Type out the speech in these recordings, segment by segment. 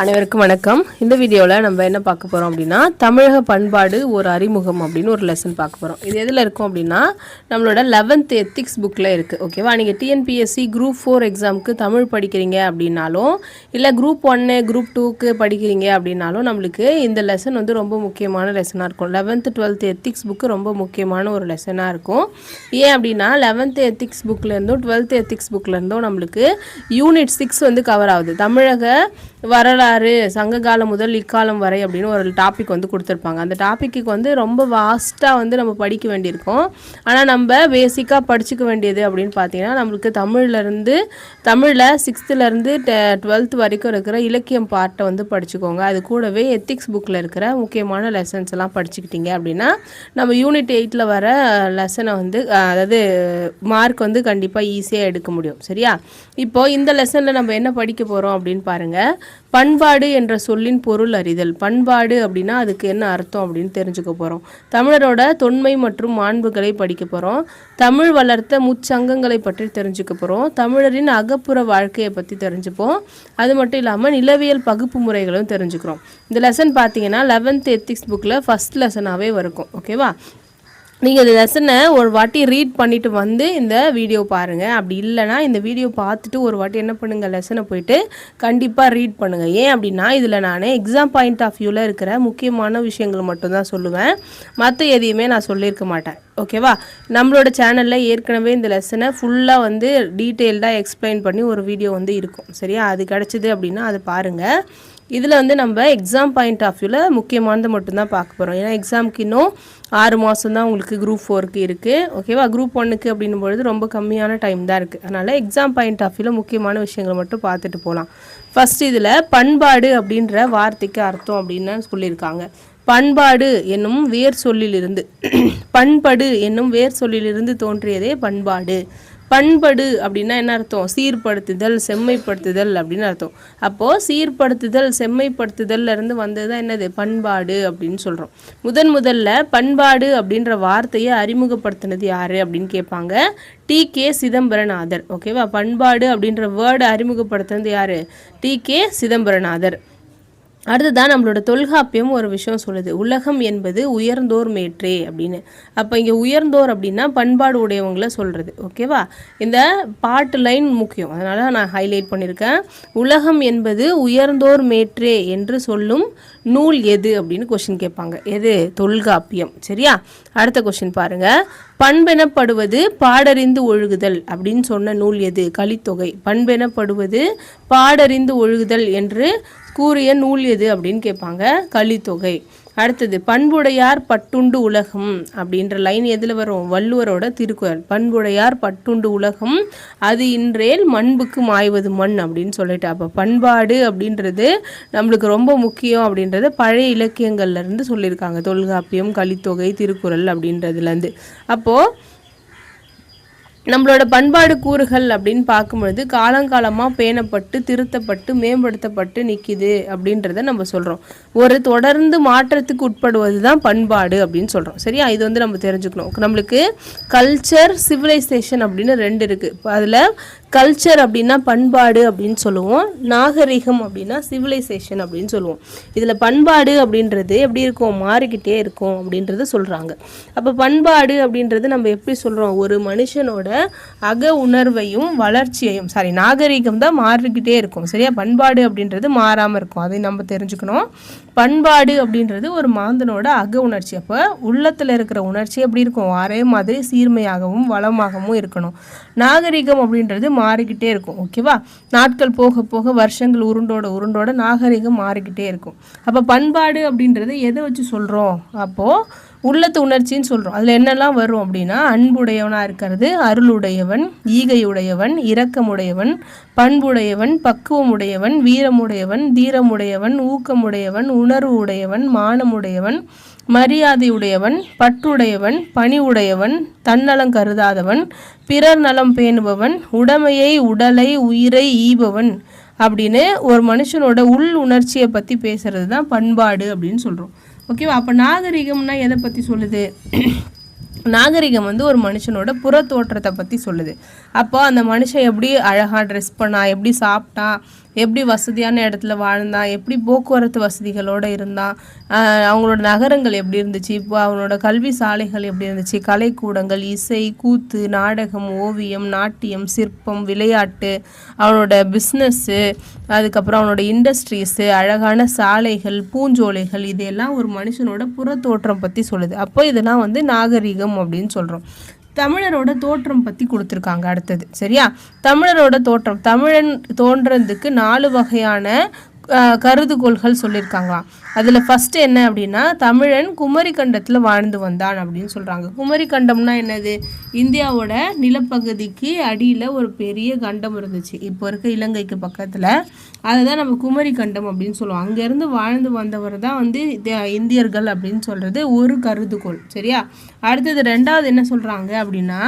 அனைவருக்கும் வணக்கம். இந்த வீடியோவில் நம்ம என்ன பார்க்க போகிறோம் அப்படின்னா, தமிழக பண்பாடு ஒரு அறிமுகம் அப்படின்னு ஒரு லெசன் பார்க்க போகிறோம். இது எதில் இருக்கும் அப்படின்னா, நம்மளோட 11th எத்திக்ஸ் புக்கில் இருக்குது. ஓகேவா? நீங்கள் டிஎன்பிஎஸ்சி குரூப் 4 எக்ஸாமுக்கு தமிழ் படிக்கிறீங்க அப்படின்னாலும், இல்லை குரூப் 1 குரூப் 2க்கு படிக்கிறீங்க அப்படின்னாலும், நம்மளுக்கு இந்த லெசன் வந்து ரொம்ப முக்கியமான லெசனாக இருக்கும். 11th 12th எத்திக்ஸ் புக்கு ரொம்ப முக்கியமான ஒரு லெசனாக இருக்கும். ஏன் அப்படின்னா 11th எத்திக்ஸ் புக்லேருந்தும் 12th எத்திக்ஸ் புக்லேருந்தும் நம்மளுக்கு யூனிட் 6 வந்து கவர் ஆகுது. தமிழக வரலாறு சங்ககாலம் முதல் இக்காலம் வரை அப்படின்னு ஒரு டாபிக் வந்து கொடுத்துருப்பாங்க. அந்த டாப்பிக்கு வந்து ரொம்ப வாஸ்ட்டாக வந்து நம்ம படிக்க வேண்டியிருக்கோம். ஆனால் நம்ம பேசிக்காக படிச்சுக்க வேண்டியது அப்படின்னு பார்த்தீங்கன்னா, நம்மளுக்கு தமிழில் 6th-லேருந்து 12th வரைக்கும் இருக்கிற இலக்கியம் பார்ட்டை வந்து படிச்சுக்கோங்க. அது கூடவே எத்திக்ஸ் புக்கில் இருக்கிற முக்கியமான லெசன்ஸ் எல்லாம் படிச்சுக்கிட்டீங்க அப்படின்னா, நம்ம யூனிட் 8ல் வர லெசனை வந்து அதாவது மார்க் வந்து கண்டிப்பாக ஈஸியாக எடுக்க முடியும். சரியா? இப்போது இந்த லெசனில் நம்ம என்ன படிக்க போகிறோம் அப்படின்னு பாருங்கள். பண்பாடு என்ற சொல்லின் பொருள் அறிதல். பண்பாடு அப்படின்னா அதுக்கு என்ன அர்த்தம் அப்படின்னு தெரிஞ்சுக்க போகிறோம். தமிழரோட தொன்மை மற்றும் மாண்புகளை படிக்க போகிறோம். தமிழ் வளர்த்த முச்சங்கங்களை பற்றி தெரிஞ்சுக்க போகிறோம். தமிழரின் அகப்புற வாழ்க்கையை பற்றி தெரிஞ்சுப்போம். அது மட்டும் இல்லாமல் நிலவியல் பகுப்பு முறைகளும் தெரிஞ்சுக்கிறோம். இந்த லெசன் பார்த்தீங்கன்னா 11th எத்திக்ஸ் புக்கில் ஃபஸ்ட் லெசனாகவே இருக்கும். ஓகேவா? நீங்கள் இந்த லெசனை ஒரு வாட்டி ரீட் பண்ணிவிட்டு வந்து இந்த வீடியோ பாருங்கள். அப்படி இல்லைனா இந்த வீடியோ பார்த்துட்டு ஒரு வாட்டி என்ன பண்ணுங்கள், லெசனை போயிட்டு கண்டிப்பாக ரீட் பண்ணுங்கள். ஏன் அப்படின்னா இதில் நான் எக்ஸாம் பாயிண்ட் ஆஃப் வியூவில் இருக்கிற முக்கியமான விஷயங்கள் மட்டும்தான் சொல்லுவேன். மற்ற எதையுமே நான் சொல்லியிருக்க மாட்டேன். ஓகேவா? நம்மளோட சேனலில் ஏற்கனவே இந்த லெசனை ஃபுல்லாக வந்து டீட்டெயில்டாக எக்ஸ்பிளைன் பண்ணி ஒரு வீடியோ வந்து இருக்கும். சரியா? அது கிடச்சிது அப்படின்னா அதை பாருங்கள். இதில் வந்து நம்ம எக்ஸாம் பாயிண்ட் ஆஃப் வியூவில் முக்கியமானது மட்டும்தான் பார்க்க போகிறோம். ஏன்னா எக்ஸாமுக்கு இன்னும் 6 மாதம் தான் உங்களுக்கு குரூப் 4க்கு இருக்குது. ஓகேவா? குரூப் 1க்கு அப்படின்னும் பொழுது ரொம்ப கம்மியான டைம் தான் இருக்குது. அதனால் எக்ஸாம் பாயிண்ட் ஆஃப் வியூவில் முக்கியமான விஷயங்களை மட்டும் பார்த்துட்டு போகலாம். ஃபஸ்ட் இதில் பண்பாடு அப்படின்ற வார்த்தைக்கு அர்த்தம் அப்படின்னு சொல்லியிருக்காங்க. பண்பாடு என்னும் வேர் சொல்லிலிருந்து பண்படு என்னும் வேர் சொல்லிலிருந்து தோன்றியதே பண்பாடு. பண்படு அப்படின்னா என்ன அர்த்தம்? சீர்படுத்துதல், செம்மைப்படுத்துதல் அப்படின்னு அர்த்தம். அப்போது சீர்படுத்துதல், செம்மைப்படுத்துதல்ல இருந்து வந்தது தான் என்னது? பண்பாடு அப்படின்னு சொல்கிறோம். முதல்ல பண்பாடு அப்படின்ற வார்த்தையை அறிமுகப்படுத்தினது யார் அப்படின்னு கேட்பாங்க. டி.கே. சிதம்பரநாதர். ஓகேவா? பண்பாடு அப்படின்ற வேர்டை அறிமுகப்படுத்தினது யார்? டி.கே. சிதம்பரநாதர். அடுத்ததான் நம்மளோட தொல்காப்பியம் ஒரு விஷயம் சொல்லுது. உலகம் என்பது உயர்ந்தோர் மேற்றே அப்படின்னு. அப்போ இங்கே உயர்ந்தோர் அப்படின்னா பண்பாடு உடையவங்களை சொல்கிறது. ஓகேவா? இந்த பாட்டு லைன் முக்கியம், அதனால் நான் ஹைலைட் பண்ணியிருக்கேன். உலகம் என்பது உயர்ந்தோர் மேற்றே என்று சொல்லும் நூல் எது அப்படின்னு கொஸ்டின் கேட்பாங்க. எது? தொல்காப்பியம். சரியா? அடுத்த கொஸ்டின் பாருங்கள். பண்பெனப்படுவது பாடறிந்து ஒழுகுதல் அப்படின்னு சொன்ன நூல் எது? கலித்தொகை. பண்பெனப்படுவது பாடறிந்து ஒழுகுதல் என்று கூறிய நூல் எது அப்படின்னு கேட்பாங்க. கலித்தொகை. அடுத்தது பண்புடையார் பட்டுண்டு உலகம் அப்படின்ற லைன் எதில் வரும்? வள்ளுவரோட திருக்குறள். பண்புடையார் பட்டுண்டு உலகம் அது இன்றேல் மண்புக்கு மாய்வது மண் அப்படின்னு சொல்லிட்டு. அப்போ பண்பாடு அப்படின்றது நம்மளுக்கு ரொம்ப முக்கியம் அப்படின்றது பழைய இலக்கியங்கள்லேருந்து சொல்லியிருக்காங்க. தொல்காப்பியம், கலித்தொகை, திருக்குறள் அப்படின்றதுலேருந்து. அப்போது நம்மளோட பண்பாடு கூறுகள் அப்படின்னு பார்க்கும்பொழுது காலங்காலமாக பேணப்பட்டு திருத்தப்பட்டு மேம்படுத்தப்பட்டு நிற்கிது அப்படின்றத நம்ம சொல்கிறோம். ஒரு தொடர்ந்து மாற்றத்துக்கு உட்படுவது தான் பண்பாடு அப்படின்னு சொல்கிறோம். சரியா? இது வந்து நம்ம தெரிஞ்சுக்கணும். நம்மளுக்கு கல்ச்சர், சிவிலைசேஷன் அப்படின்னு 2 இருக்குது. இப்போ அதில் கல்ச்சர் அப்படின்னா பண்பாடு அப்படின்னு சொல்லுவோம். நாகரிகம் அப்படின்னா சிவிலைசேஷன் அப்படின்னு சொல்லுவோம். இதில் பண்பாடு அப்படின்றது எப்படி இருக்கும்? மாறிக்கிட்டே இருக்கும் அப்படின்றத சொல்கிறாங்க. அப்போ பண்பாடு அப்படின்றது நம்ம எப்படி சொல்கிறோம்? ஒரு மனுஷனோட அக உணர்வையும் வளர்ச்சியையும் நாகரிகம் தான் மாறிக்கிட்டே இருக்கும். சரியா? பண்பாடு அப்படின்றது மாறாமல் இருக்கும். அதை நம்ம தெரிஞ்சுக்கணும். பண்பாடு அப்படின்றது ஒரு மாந்தனோட அக உணர்ச்சி. அப்போ உள்ளத்தில் இருக்கிற உணர்ச்சி எப்படி இருக்கும்? ஒரே மாதிரி சீர்மையாகவும் வளமாகவும் இருக்கணும். நாகரிகம் அப்படின்றது மாறிக்கிட்டே இருக்கும். ஓகேவா? நாட்கள் போக போக வருஷங்கள் உருண்டோட நாகரிகம் மாறிக்கிட்டே இருக்கும். அப்போ பண்பாடு அப்படின்றது எதை வச்சு சொல்கிறோம்? அப்போது உள்ளத்து உணர்ச்சின்னு சொல்கிறோம். அதில் என்னெல்லாம் வரும் அப்படின்னா, அன்புடையவனாக இருக்கிறது, அருளுடையவன், ஈகையுடையவன், இரக்கமுடையவன், பண்புடையவன், பக்குவமுடையவன், வீரமுடையவன், தீரமுடையவன், ஊக்கமுடையவன், உணர்வு உடையவன், மானமுடையவன், மரியாதையுடையவன், பற்றுடையவன், பணிவுடையவன், தன்னலம் கருதாதவன், பிறர் நலம் பேணுபவன், உடைமையை உடலை உயிரை ஈபவன் அப்படின்னு ஒரு மனுஷனோட உள் உணர்ச்சியை பற்றி பேசுறது தான் பண்பாடு அப்படின்னு சொல்கிறோம். ஓகேவா? அப்போ நாகரிகம்னா எதை பற்றி சொல்லுது? நாகரிகம் வந்து ஒரு மனுஷனோட புற தோற்றத்தை பற்றி சொல்லுது. அப்போ அந்த மனுஷன் எப்படி அழகாக ட்ரெஸ் பண்ணா, எப்படி சாப்பிட்டா, எப்படி வசதியான இடத்துல வாழ்ந்தான், எப்படி போக்குவரத்து வசதிகளோடு இருந்தான், அவங்களோட நகரங்கள் எப்படி இருந்துச்சு, இப்போ அவனோட கல்வி சாலைகள் எப்படி இருந்துச்சு, கலைக்கூடங்கள், இசை, கூத்து, நாடகம், ஓவியம், நாட்டியம், சிற்பம், விளையாட்டு, அவனோட பிஸ்னஸ்ஸு, அதுக்கப்புறம் அவனோட இண்டஸ்ட்ரீஸு, அழகான சாலைகள், பூஞ்சோலைகள், இதெல்லாம் ஒரு மனுஷனோட புறத்தோற்றம் பற்றி சொல்லுது. அப்போ இதெல்லாம் வந்து நாகரிகம் அப்படின்னு சொல்கிறோம். தமிழரோட தோற்றம் பற்றி கொடுத்துருக்காங்க அடுத்தது. சரியா? தமிழரோட தோற்றம், தமிழன் தோன்றதுக்கு 4 வகையான கருதுகோள்கள் சொல்லியிருக்காங்களாம். அதில் ஃபஸ்ட்டு என்ன அப்படின்னா, தமிழன் குமரி கண்டத்தில் வாழ்ந்து வந்தான் அப்படின்னு சொல்கிறாங்க. குமரி கண்டம்னா என்னது? இந்தியாவோட நிலப்பகுதிக்கு அடியில் ஒரு பெரிய கண்டம் இருந்துச்சு, இப்போ இருக்க இலங்கைக்கு பக்கத்தில். அதை தான் நம்ம குமரி கண்டம் அப்படின்னு சொல்லுவோம். அங்கேருந்து வாழ்ந்து வந்தவர் தான் வந்து இந்தியர்கள் அப்படின்னு சொல்கிறது ஒரு கருதுகோள். சரியா? அடுத்தது 2வது என்ன சொல்கிறாங்க அப்படின்னா,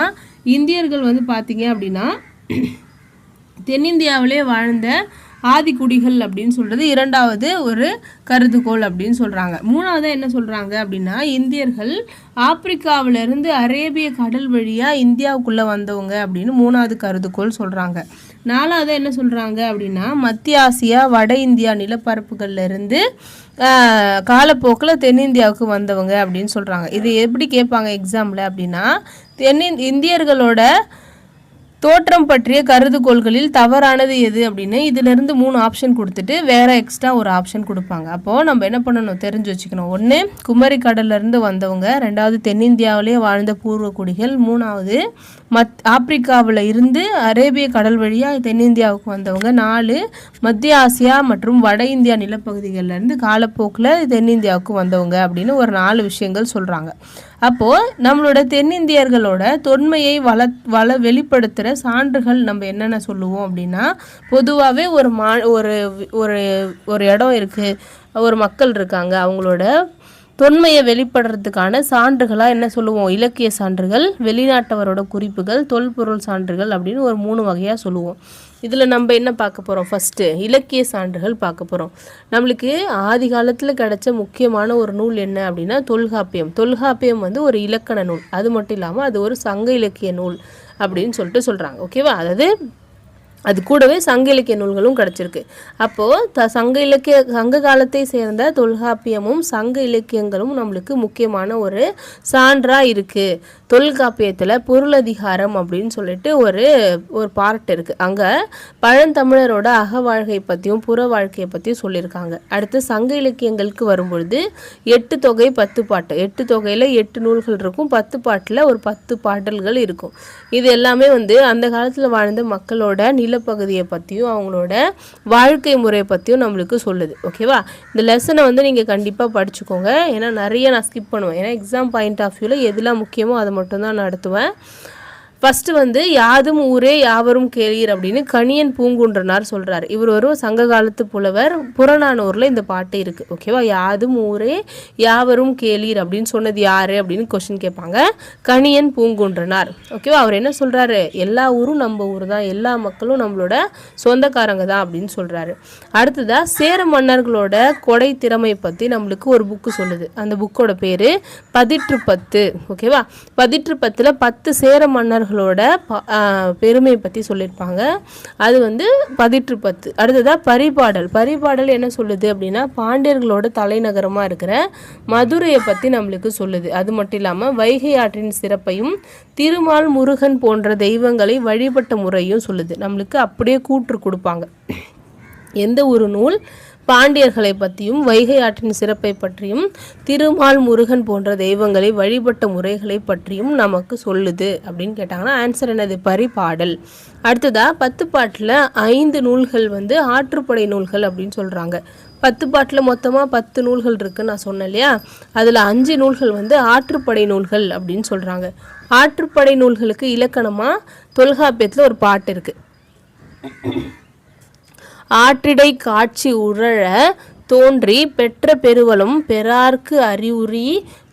இந்தியர்கள் வந்து பார்த்தீங்க அப்படின்னா தென்னிந்தியாவிலே வாழ்ந்த ஆதிக்குடிகள் அப்படின்னு சொல்கிறது 2வது ஒரு கருதுகோள் அப்படின்னு சொல்கிறாங்க. 3வது என்ன சொல்கிறாங்க அப்படின்னா, இந்தியர்கள் ஆப்பிரிக்காவிலேருந்து அரேபிய கடல் வழியாக இந்தியாவுக்குள்ளே வந்தவங்க அப்படின்னு 3வது கருதுகோள் சொல்கிறாங்க. 4வது என்ன சொல்கிறாங்க அப்படின்னா, மத்திய ஆசியா வட இந்தியா நிலப்பரப்புகள்லேருந்து காலப்போக்கில் தென்னிந்தியாவுக்கு வந்தவங்க அப்படின்னு சொல்கிறாங்க. இது எப்படி கேட்பாங்க எக்ஸாமில் அப்படின்னா, இந்தியர்களோட தோற்றம் பற்றிய கருதுகோள்களில் தவறானது எது அப்படின்னு இதிலிருந்து 3 ஆப்ஷன் கொடுத்துட்டு வேறு எக்ஸ்ட்ரா ஒரு ஆப்ஷன் கொடுப்பாங்க. அப்போது நம்ம என்ன பண்ணணும், தெரிஞ்சு வச்சுக்கணும். 1 குமரி கடல்லேருந்து வந்தவங்க, 2வது தென்னிந்தியாவிலே வாழ்ந்த பூர்வக்குடிகள், 3வது ஆப்பிரிக்காவில் இருந்து அரேபிய கடல் வழியாக தென்னிந்தியாவுக்கு வந்தவங்க, 4 மத்திய ஆசியா மற்றும் வட இந்தியா நிலப்பகுதிகளிலேருந்து காலப்போக்கில் தென்னிந்தியாவுக்கு வந்தவங்க அப்படின்னு ஒரு 4 விஷயங்கள் சொல்கிறாங்க. அப்போது நம்மளோட தென்னிந்தியர்களோட தொன்மையை வெளிப்படுத்துகிற சான்றுகள் நம்ம என்னென்ன சொல்லுவோம் அப்படின்னா, பொதுவாகவே ஒரு இடம் இருக்குது, ஒரு மக்கள் இருக்காங்க, அவங்களோட தொன்மையை வெளிப்படுறதுக்கான சான்றுகளாக என்ன சொல்லுவோம்? இலக்கிய சான்றுகள், வெளிநாட்டவரோட குறிப்புகள், தொல்பொருள் சான்றுகள் அப்படின்னு ஒரு 3 வகையாக சொல்லுவோம். இதில் நம்ம என்ன பார்க்க போகிறோம்? ஃபஸ்ட்டு இலக்கிய சான்றுகள் பார்க்க போகிறோம். நம்மளுக்கு ஆதி காலத்தில் கிடைச்ச முக்கியமான ஒரு நூல் என்ன அப்படின்னா தொல்காப்பியம். தொல்காப்பியம் வந்து ஒரு இலக்கண நூல். அது மட்டும் இல்லாமல் அது ஒரு சங்க இலக்கிய நூல் அப்படின்னு சொல்கிறாங்க. ஓகேவா? அதாவது அது கூடவே சங்க இலக்கிய நூல்களும் கிடச்சிருக்கு. அப்போது சங்க காலத்தை சேர்ந்த தொல்காப்பியமும் சங்க இலக்கியங்களும் நம்மளுக்கு முக்கியமான ஒரு சான்றாக இருக்குது. தொல்காப்பியத்தில் பொருளதிகாரம் அப்படின்னு சொல்லிட்டு ஒரு பார்ட் இருக்குது. அங்கே பழந்தமிழரோட அக வாழ்க்கை பற்றியும் புற வாழ்க்கையை பற்றியும் சொல்லியிருக்காங்க. அடுத்து சங்க இலக்கியங்களுக்கு வரும்பொழுது 8 தொகை 10 பாட்டு, 8 தொகையில் 8 நூல்கள் இருக்கும், 10 பாட்டில் ஒரு 10 பாடல்கள் இருக்கும். இது எல்லாமே வந்து அந்த காலத்தில் வாழ்ந்த மக்களோட நிலப்பகுதியை பற்றியும் அவங்களோட வாழ்க்கை முறையை பற்றியும் நம்மளுக்கு சொல்லுது. ஓகேவா? இந்த லெசனை வந்து நீங்கள் கண்டிப்பாக படிச்சுக்கோங்க. ஏன்னா நிறைய நான் ஸ்கிப் பண்ணுவேன். ஏன்னா எக்ஸாம் பாயிண்ட் ஆஃப் வியூவில் எதெல்லாம் முக்கியமோ அதை மட்டும்தான் நடத்துவேன். ஃபஸ்ட்டு வந்து யாதும் ஊரே யாவரும் கேளீர் அப்படின்னு கணியன் பூங்குன்றனார் சொல்கிறார். இவர் ஒரு சங்க காலத்து புலவர். புறநானூரில் இந்த பாட்டு இருக்குது. ஓகேவா? யாதும் ஊரே யாவரும் கேளீர் அப்படின்னு சொன்னது யார் அப்படின்னு கொஸ்டின் கேட்பாங்க. கணியன் பூங்குன்றனார். ஓகேவா? அவர் என்ன சொல்கிறாரு? எல்லா ஊரும் நம்ம ஊர் தான், எல்லா மக்களும் நம்மளோட சொந்தக்காரங்க தான் அப்படின்னு சொல்கிறாரு. அடுத்ததாக சேர மன்னர்களோட கொடை திறமை பற்றி நம்மளுக்கு ஒரு புக்கு சொல்லுது. அந்த புக்கோட பேர் பதிற்று 10. ஓகேவா? பதிற்று 10ல் 10 சேர மன்னர்கள் பெருமை பற்றி சொல்லியிருப்பாங்க. அது வந்து பதிற்று 10. அடுத்ததாக பரிபாடல். பரிபாடல் என்ன சொல்லுது அப்படின்னா, பாண்டியர்களோட தலைநகரமாக இருக்கிற மதுரையை பற்றி நம்மளுக்கு சொல்லுது. அது மட்டும் இல்லாமல் வைகை ஆற்றின் சிறப்பையும் திருமால் முருகன் போன்ற தெய்வங்களை வழிபட்ட முறையும் சொல்லுது. நம்மளுக்கு அப்படியே கூற்று கொடுப்பாங்க. எந்த ஒரு நூல் பாண்டியர்களை பற்றியும் வைகை ஆற்றின் சிறப்பை பற்றியும் திருமால் முருகன் போன்ற தெய்வங்களை வழிபட்ட முறைகளை பற்றியும் நமக்கு சொல்லுது அப்படின்னு கேட்டாங்கன்னா ஆன்சர் என்னது? பரிபாடல். அடுத்ததாக 10 பாட்டில் 5 நூல்கள் வந்து ஆற்றுப்படை நூல்கள் அப்படின்னு சொல்கிறாங்க. 10 பாட்டில் மொத்தமாக 10 நூல்கள் இருக்குன்னு நான் சொன்னேன் இல்லையா? அதில் 5 நூல்கள் வந்து ஆற்றுப்படை நூல்கள் அப்படின்னு சொல்கிறாங்க. ஆற்றுப்படை நூல்களுக்கு இலக்கணமாக தொல்காப்பியத்தில் ஒரு பாட்டு இருக்குது. ஆற்றிடை காட்சி உழழ தோன்றி பெற்ற பெருவலும் பெறார்க்கு அறிவுரி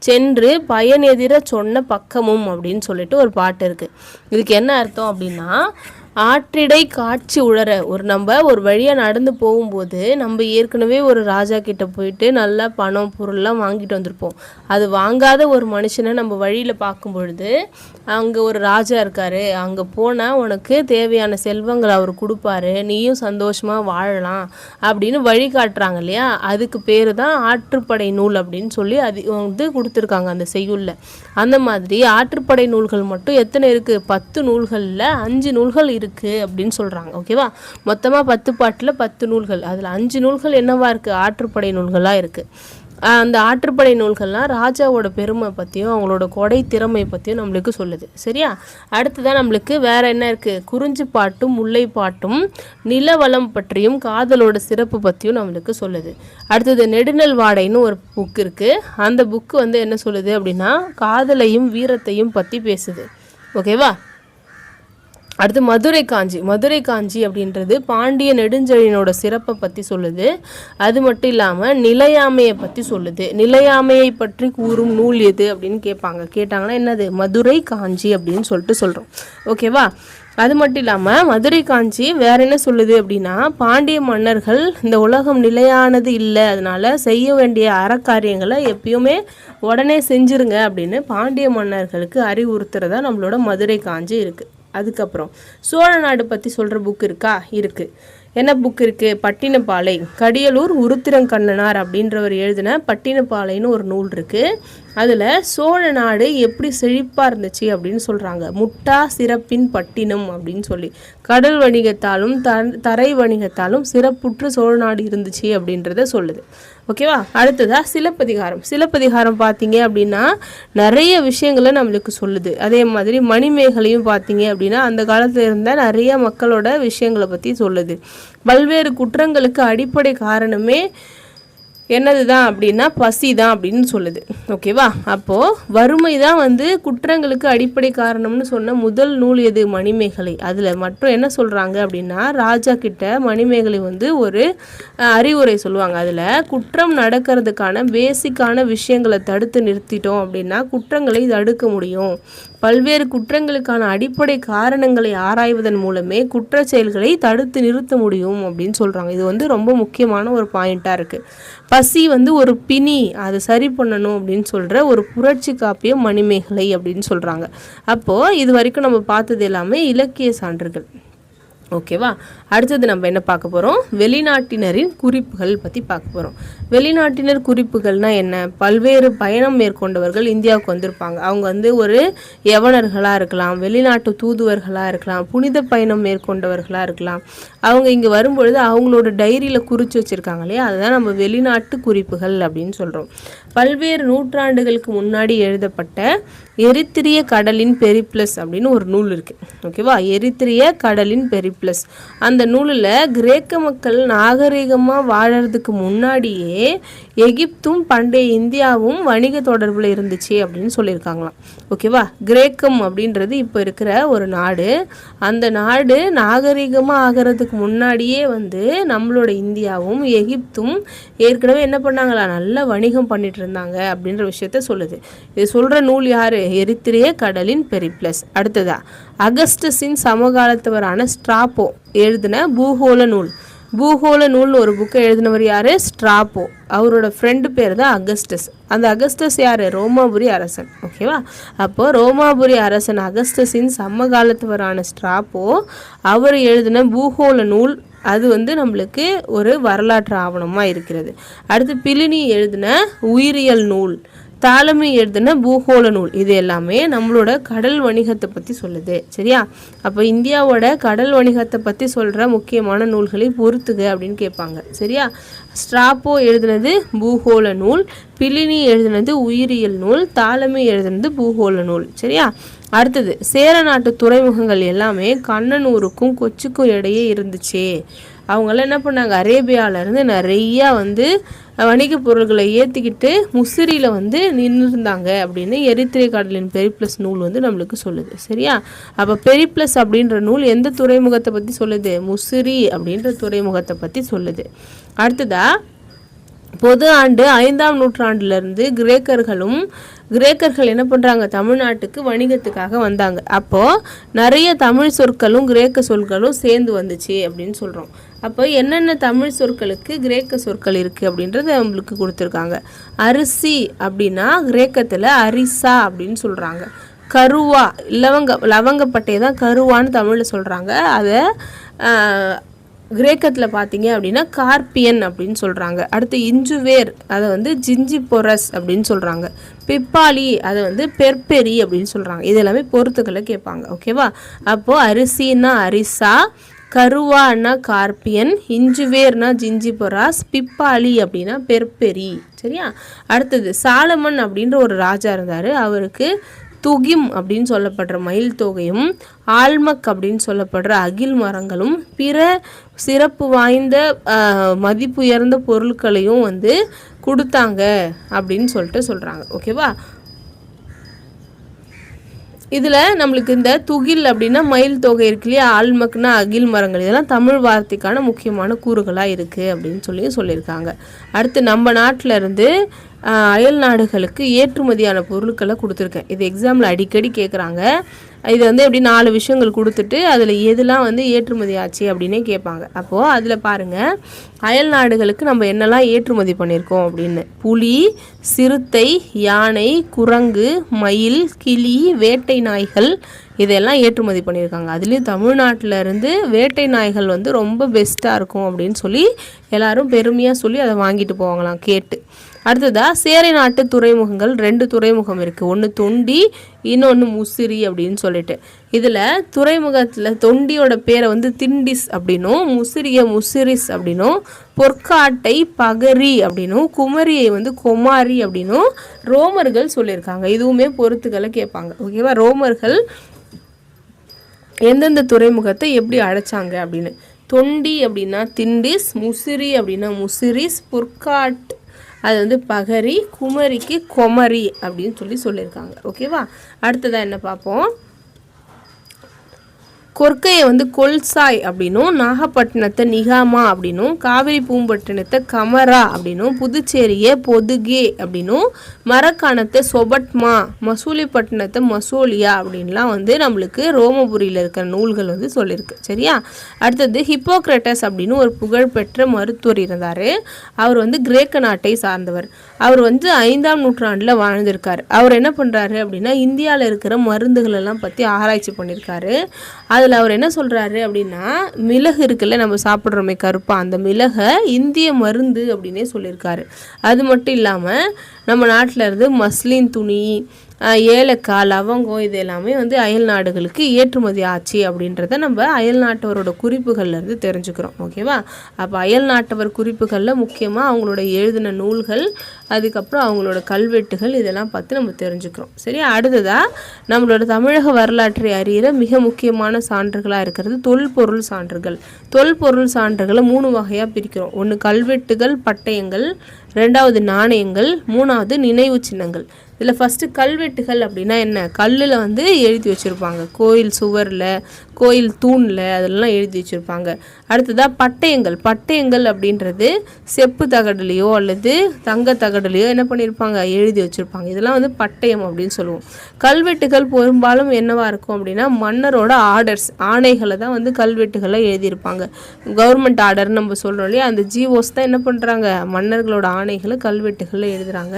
சென்று பயனெதிர சொன்ன பக்கமும் அப்படின்னு சொல்லிட்டு ஒரு பாட்டு இருக்குது. இதுக்கு என்ன அர்த்தம் அப்படின்னா, ஆற்றிடை காட்சி உழற நம்ம ஒரு வழியாக நடந்து போகும்போது நம்ம ஏற்கனவே ஒரு ராஜா கிட்ட போயிட்டு நல்லா பணம் பொருள்லாம் வாங்கிட்டு வந்திருப்போம். அது வாங்காத ஒரு மனுஷனை நம்ம வழியில் பார்க்கும் பொழுது அங்கே ஒரு ராஜா இருக்காரு, அங்கே போனால் உனக்கு தேவையான செல்வங்களை அவர் கொடுப்பாரு, நீயும் சந்தோஷமாக வாழலாம் அப்படின்னு வழி காட்டுறாங்க இல்லையா. அதுக்கு பேர் தான் ஆற்றுப்படை நூல் அப்படின்னு சொல்லி அது வந்து கொடுத்துருக்காங்க அந்த செய்யுளில். அந்த மாதிரி ஆற்றுப்படை நூல்கள் மட்டும் எத்தனை இருக்குது? 10 நூல்களில் 5 நூல்கள் இருக்குது அப்படின்னு சொல்கிறாங்க. ஓகேவா, மொத்தமாக 10 பாட்டில் 10 நூல்கள், அதில் 5 நூல்கள் என்னவா இருக்குது? ஆற்றுப்படை நூல்களாக இருக்குது. அந்த ஆற்றுப்படை நூல்கள்லாம் ராஜாவோட பெருமை பற்றியும் அவங்களோட கொடை திறமை பற்றியும் நம்மளுக்கு சொல்லுது. சரியா, அடுத்துதான் நம்மளுக்கு வேற என்ன இருக்குது? குறிஞ்சி பாட்டும் முல்லை பாட்டும் நிலவளம் பற்றியும் காதலோட சிறப்பு பற்றியும் நம்மளுக்கு சொல்லுது. அடுத்தது நெடுநல் வாடைன்னு ஒரு புக் இருக்குது. அந்த புக்கு வந்து என்ன சொல்லுது அப்படின்னா காதலையும் வீரத்தையும் பற்றி பேசுது. ஓகேவா. அடுத்து மதுரை காஞ்சி அப்படின்றது பாண்டிய நெடுஞ்செழியனோட சிறப்பை பற்றி சொல்லுது. அது மட்டும் இல்லாமல் நிலையாமையை பற்றி சொல்லுது. நிலையாமையை பற்றி கூறும் நூல் எது அப்படின்னு கேட்டாங்கன்னா என்னது? மதுரை காஞ்சி அப்படின்னு சொல்லிட்டு சொல்கிறோம். ஓகேவா. அது மட்டும் இல்லாமல் மதுரை காஞ்சி வேற என்ன சொல்லுது அப்படின்னா பாண்டிய மன்னர்கள் இந்த உலகம் நிலையானது இல்லை, அதனால செய்ய வேண்டிய அறக்காரியங்களை எப்பயுமே உடனே செஞ்சுருங்க அப்படின்னு பாண்டிய மன்னர்களுக்கு அறிவுறுத்துறதா நம்மளோட மதுரை காஞ்சி இருக்குது. அதுக்கப்புறம் சோழ நாடு பற்றி சொல்கிற புக் இருக்கா? இருக்குது. என்ன புக் இருக்குது? பட்டினப்பாலை. கடியலூர் உருத்திரங்கண்ணனார் அப்படின்றவர் எழுதின பட்டினப்பாலைன்னு ஒரு நூல் இருக்குது. அதில் சோழ நாடு எப்படி செழிப்பாக இருந்துச்சு அப்படின்னு சொல்கிறாங்க. முட்டா சிறப்பின் பட்டினம் அப்படின்னு சொல்லி கடல் வணிகத்தாலும் தரை வணிகத்தாலும் சிறப்புற்று சோழ நாடு இருந்துச்சு அப்படின்றத சொல்லுது. ஓகேவா. அடுத்ததாக சிலப்பதிகாரம் பார்த்தீங்க அப்படின்னா நிறைய விஷயங்களை நம்மளுக்கு சொல்லுது. அதே மாதிரி மணிமேகலையும் பார்த்தீங்க அப்படின்னா அந்த காலத்தில் இருந்த நிறைய மக்களோட விஷயங்களை பற்றி சொல்லுது. பல்வேறு குற்றங்களுக்கு அடிப்படை காரணமே என்னது தான் அப்படின்னா பசி தான் அப்படின்னு சொல்லுது. ஓகேவா. அப்போது வறுமை தான் வந்து குற்றங்களுக்கு அடிப்படை காரணம்னு சொன்ன முதல் நூல் எது? மணிமேகலை. அதில் மட்டும் என்ன சொல்கிறாங்க அப்படின்னா ராஜா கிட்ட மணிமேகலை வந்து ஒரு அறிவுரை சொல்லுவாங்க. அதில் குற்றம் நடக்கிறதுக்கான பேசிக்கான விஷயங்களை தடுத்து நிறுத்திட்டோம் அப்படின்னா குற்றங்களை தடுக்க முடியும். பல்வேறு குற்றங்களுக்கான அடிப்படை காரணங்களை ஆராய்வதன் மூலமே குற்ற செயல்களை தடுத்து நிறுத்த முடியும் அப்படின்னு சொல்கிறாங்க. இது வந்து ரொம்ப முக்கியமான ஒரு பாயிண்ட்டாக இருக்குது. பசி வந்து ஒரு பிணி, அதை சரி பண்ணணும் அப்படின்னு சொல்கிற ஒரு புரட்சி காப்பியம் மணிமேகலை அப்படின்னு சொல்கிறாங்க. அப்போது இது வரைக்கும் நம்ம பார்த்தது எல்லாமே இலக்கிய சான்றுகள். ஓகேவா. அடுத்தது நம்ம என்ன பார்க்க போகிறோம்? வெளிநாட்டினரின் குறிப்புகள் பற்றி பார்க்க போகிறோம். வெளிநாட்டினர் குறிப்புகள்னால் என்ன? பல்வேறு பயணம் மேற்கொண்டவர்கள் இந்தியாவுக்கு வந்திருப்பாங்க. அவங்க வந்து ஒரு யவனர்களாக இருக்கலாம், வெளிநாட்டு தூதுவர்களாக இருக்கலாம், புனித பயணம் மேற்கொண்டவர்களாக இருக்கலாம். அவங்க இங்கே வரும்பொழுது அவங்களோட டைரியில் குறித்து வச்சுருக்காங்க இல்லையா, அதுதான் நம்ம வெளிநாட்டு குறிப்புகள் அப்படின்னு சொல்கிறோம். பல்வேறு நூற்றாண்டுகளுக்கு முன்னாடி எழுதப்பட்ட எரித்திரிய கடலின் பெரிப்ளஸ் அப்படின்னு ஒரு நூல் இருக்குது. ஓகேவா. எரித்திரிய கடலின் பெரிப்ளஸ் அந்த நூலில் கிரேக்க மக்கள் நாகரிகமாக வாழறதுக்கு முன்னாடியே எகிப்தும் பண்டைய இந்தியாவும் வணிக தொடர்பில் இருந்துச்சு அப்படின்னு சொல்லியிருக்காங்களாம். ஓகேவா. கிரேக்கம் அப்படின்றது இப்போ இருக்கிற ஒரு நாடு. அந்த நாடு நாகரிகமாக ஆகிறதுக்கு முன்னாடியே வந்து நம்மளோட இந்தியாவும் எகிப்தும் ஏற்கனவே என்ன பண்ணாங்களா? நல்ல வணிகம் பண்ணிட்டு இருந்தாங்க அப்படின்ற விஷயத்த சொல்லுது. இது சொல்கிற நூல் யார்? எரித்திரிய கடலின் பெரிப்ளஸ். அடுத்ததா அகஸ்டஸின் சமகாலத்தவரான ஸ்ட்ராபோ எழுதின பூகோள நூல் ஒரு புக்கை எழுதினவர் யார்? ஸ்ட்ராபோ. அவரோட ஃப்ரெண்டு பேர் தான் அகஸ்டஸ். அந்த அகஸ்டஸ் யார்? ரோமாபுரி அரசன். ஓகேவா. அப்போது ரோமாபுரி அரசன் அகஸ்டஸின் சமகாலத்தவரான ஸ்ட்ராபோ அவர் எழுதின பூகோள நூல் அது வந்து நம்மளுக்கு ஒரு வரலாற்று ஆவணமாக இருக்கிறது. அடுத்து பிலினி எழுதின உயிரியல் நூல், தாலமி எழுதின பூகோள நூல், இது எல்லாமே நம்மளோட கடல் வணிகத்தை பற்றி சொல்லுது. சரியா. அப்போ இந்தியாவோட கடல் வணிகத்தை பற்றி சொல்கிற முக்கியமான நூல்களை பொறுத்துக அப்படின்னு கேட்பாங்க. சரியா. ஸ்ட்ராபோ எழுதினது பூகோள நூல், பிலினி எழுதினது உயிரியல் நூல், தாலமி எழுதினது பூகோள நூல். சரியா. அடுத்தது சேர நாட்டு துறைமுகங்கள் எல்லாமே கண்ணனூருக்கும் கொச்சிக்கும் இடையே இருந்துச்சு. அவங்களாம் என்ன பண்ணாங்க? அரேபியாவிலேருந்து நிறையா வந்து வணிக பொருட்களை ஏற்றிக்கிட்டு முசிறியில் வந்து நின்றுருந்தாங்க அப்படின்னு எரித்திரிய கடலின் பெரிப்ளஸ் நூல் வந்து நம்மளுக்கு சொல்லுது. சரியா. அப்போ பெரிப்ளஸ் அப்படின்ற நூல் எந்த துறைமுகத்தை பற்றி சொல்லுது? முசிறி அப்படின்ற துறைமுகத்தை பற்றி சொல்லுது. அடுத்ததா பொது ஆண்டு 5ஆம் நூற்றாண்டிலிருந்து கிரேக்கர்களும் கிரேக்கர்கள் என்ன பண்ணுறாங்க, தமிழ்நாட்டுக்கு வணிகத்துக்காக வந்தாங்க. அப்போது நிறைய தமிழ் சொற்களும் கிரேக்க சொற்களும் சேர்ந்து வந்துச்சு அப்படின்னு சொல்கிறோம். அப்போ என்னென்ன தமிழ் சொற்களுக்கு கிரேக்க சொற்கள் இருக்குது அப்படின்றத நம்மளுக்கு கொடுத்துருக்காங்க. அரிசி அப்படின்னா கிரேக்கத்தில் அரிசா அப்படின்னு சொல்கிறாங்க. கருவா லவங்கப்பட்டையை தான் கருவான்னு தமிழில் சொல்கிறாங்க. அதை கிரேக்கத்தில் பார்த்தீங்க அப்படின்னா கார்பியன் அப்படின்னு சொல்கிறாங்க. அடுத்து இஞ்சுவேர் அதை வந்து ஜிஞ்சிபொரஸ் அப்படின்னு சொல்கிறாங்க. பிப்பாளி அதை வந்து பெர்பெரி அப்படின்னு சொல்கிறாங்க. இது எல்லாமே பொறுத்துக்களை கேட்பாங்க. ஓகேவா? அப்போது அரிசின்னா அரிசா, கருவான்னா கார்பியன், இஞ்சுவேர்னா ஜிஞ்சிபொராஸ், பிப்பாளி அப்படின்னா பெர்பெரி. சரியா? அடுத்தது சாலமன் அப்படின்ற ஒரு ராஜா இருந்தார். அவருக்கு துகிம் அப்படின்னு சொல்லப்படுற மயில் தொகையும் ஆல்மக் அப்படின்னு சொல்லப்படுற அகில் மரங்களும் பிற சிறப்பு வாய்ந்த மதிப்புயர்ந்த பொருட்களையும் வந்து கொடுத்தாங்க அப்படின்னு சொல்கிறாங்க. ஓகேவா? இதில் நம்மளுக்கு இந்த துகில் அப்படின்னா மயில் தொகை இருக்கு இல்லையா, ஆல்மக்னா அகில் மரங்கள், இதெல்லாம் தமிழ் வார்த்தைக்கான முக்கியமான கூறுகளாக இருக்குது அப்படின்னு சொல்லியிருக்காங்க. அடுத்து நம்ம நாட்டில் இருந்து அயல் நாடுகளுக்கு ஏற்றுமதியான பொருட்களை கொடுத்துருக்கேன். இது எக்ஸாமில் அடிக்கடி கேட்குறாங்க. இது வந்து எப்படி 4 விஷயங்கள் கொடுத்துட்டு அதில் எதெல்லாம் வந்து ஏற்றுமதி ஆச்சு அப்படின்னே கேட்பாங்க. அப்போது அதில் பாருங்கள், அயல் நாடுகளுக்கு நம்ம என்னெல்லாம் ஏற்றுமதி பண்ணியிருக்கோம் அப்படின்னு. புலி, சிறுத்தை, யானை, குரங்கு, மயில், கிளி, வேட்டை நாய்கள் இதெல்லாம் ஏற்றுமதி பண்ணியிருக்காங்க. அதுலேயும் தமிழ்நாட்டில் இருந்து வேட்டை நாய்கள் வந்து ரொம்ப பெஸ்ட்டாக இருக்கும் அப்படின்னு சொல்லி எல்லாரும் பெருமையாக சொல்லி அதை வாங்கிட்டு போவாங்களாம் கேட்டு. அடுத்ததாக சேரை நாட்டு துறைமுகங்கள் 2 துறைமுகம் இருக்குது. ஒன்று தொண்டி, இன்னொன்று முசிறி அப்படின்னு சொல்லிட்டு. இதில் துறைமுகத்தில் தொண்டியோட பேரை வந்து திண்டிஸ் அப்படின்னும், முசிறியை முசிறிஸ் அப்படின்னும், பொற்காட்டை பகரி அப்படின்னும், குமரியை வந்து கொமாரி அப்படின்னும் ரோமர்கள் சொல்லியிருக்காங்க. இதுவுமே பொறுத்துக்களை கேட்பாங்க. ஓகேவா? ரோமர்கள் எந்தெந்த துறைமுகத்தை எப்படி அழைச்சாங்க அப்படின்னு. தொண்டி அப்படின்னா திண்டிஸ், முசிறி அப்படின்னா முசிறிஸ், பொற்காட் அது வந்து பகரி, குமரிக்கு கொமரி அப்படின்னு சொல்லியிருக்காங்க. ஓகேவா? அடுத்ததாக என்ன பார்ப்போம், கொற்கையை வந்து கொல்சாய் அப்படின்னும், நாகப்பட்டினத்தை நிகாமா அப்படின்னும், காவிரி பூம்பட்டினத்தை கமரா அப்படின்னும், புதுச்சேரியை பொதுகே அப்படின்னும், மரக்காணத்தை சொபட்மா, மசூலிப்பட்டினத்தை மசோலியா அப்படின்லாம் வந்து நம்மளுக்கு ரோமபுரியில் இருக்கிற நூல்கள் வந்து சொல்லியிருக்கு. சரியா? அடுத்தது ஹிப்போக்ரட்டஸ் அப்படின்னு ஒரு புகழ்பெற்ற மருத்துவர் இருந்தார். அவர் வந்து கிரேக்க நாட்டை சார்ந்தவர். அவர் வந்து 5ஆம் நூற்றாண்டில் வாழ்ந்திருக்கார். அவர் என்ன பண்ணுறாரு அப்படின்னா இந்தியாவில் இருக்கிற மருந்துகள் எல்லாம் பற்றி ஆராய்ச்சி பண்ணியிருக்காரு. அதில் அவர் என்ன சொல்கிறாரு அப்படின்னா, மிளகு இருக்குல்ல நம்ம சாப்பிட்றோமே கருப்பா, அந்த மிளகை இந்திய மருந்து அப்படின்னே சொல்லியிருக்காரு. அது மட்டும் இல்லாமல் நம்ம நாட்டில் இருந்து மஸ்லின் துணி, ஏலக்காய், லவங்கம் இது எல்லாமே வந்து அயல் நாடுகளுக்கு ஏற்றுமதி ஆச்சு அப்படின்றத நம்ம அயல் நாட்டவரோட குறிப்புகள்லேருந்து தெரிஞ்சுக்கிறோம். ஓகேவா? அப்போ அயல் நாட்டவர் குறிப்புகளில் முக்கியமாக அவங்களோட எழுதின நூல்கள், அதுக்கப்புறம் அவங்களோட கல்வெட்டுகள் இதெல்லாம் பார்த்து நம்ம தெரிஞ்சுக்கிறோம். சரி, அடுத்ததாக நம்மளோட தமிழக வரலாற்றை அறிகிற மிக முக்கியமான சான்றுகளாக இருக்கிறது தொல்பொருள் சான்றுகள். தொல்பொருள் சான்றுகளை 3 வகையாக பிரிக்கிறோம். ஒன்று கல்வெட்டுகள், பட்டயங்கள், 2வது நாணயங்கள், 3வது நினைவு சின்னங்கள். இதில் ஃபஸ்ட்டு கல்வெட்டுகள் அப்படின்னா என்ன, கல்லில் வந்து எழுதி வச்சுருப்பாங்க, கோயில் சுவரில், கோயில் தூணில் அதெல்லாம் எழுதி வச்சுருப்பாங்க. அடுத்ததாக பட்டயங்கள். பட்டயங்கள் அப்படின்றது செப்பு தகடுலையோ அல்லது தங்க தகடுலையோ என்ன பண்ணியிருப்பாங்க, எழுதி வச்சுருப்பாங்க. இதெல்லாம் வந்து பட்டயம் அப்படின்னு சொல்லுவோம். கல்வெட்டுகள் பெரும்பாலும் என்னவாக இருக்கும் அப்படின்னா மன்னரோட ஆர்டர்ஸ், ஆணைகளை தான் வந்து கல்வெட்டுகளை எழுதியிருப்பாங்க. கவர்மெண்ட் ஆர்டர்னு நம்ம சொல்கிறோம் இல்லையா, அந்த ஜிஓஸ் தான் என்ன பண்ணுறாங்க, மன்னர்களோட ஆணைகளை கல்வெட்டுகளில் எழுதுகிறாங்க.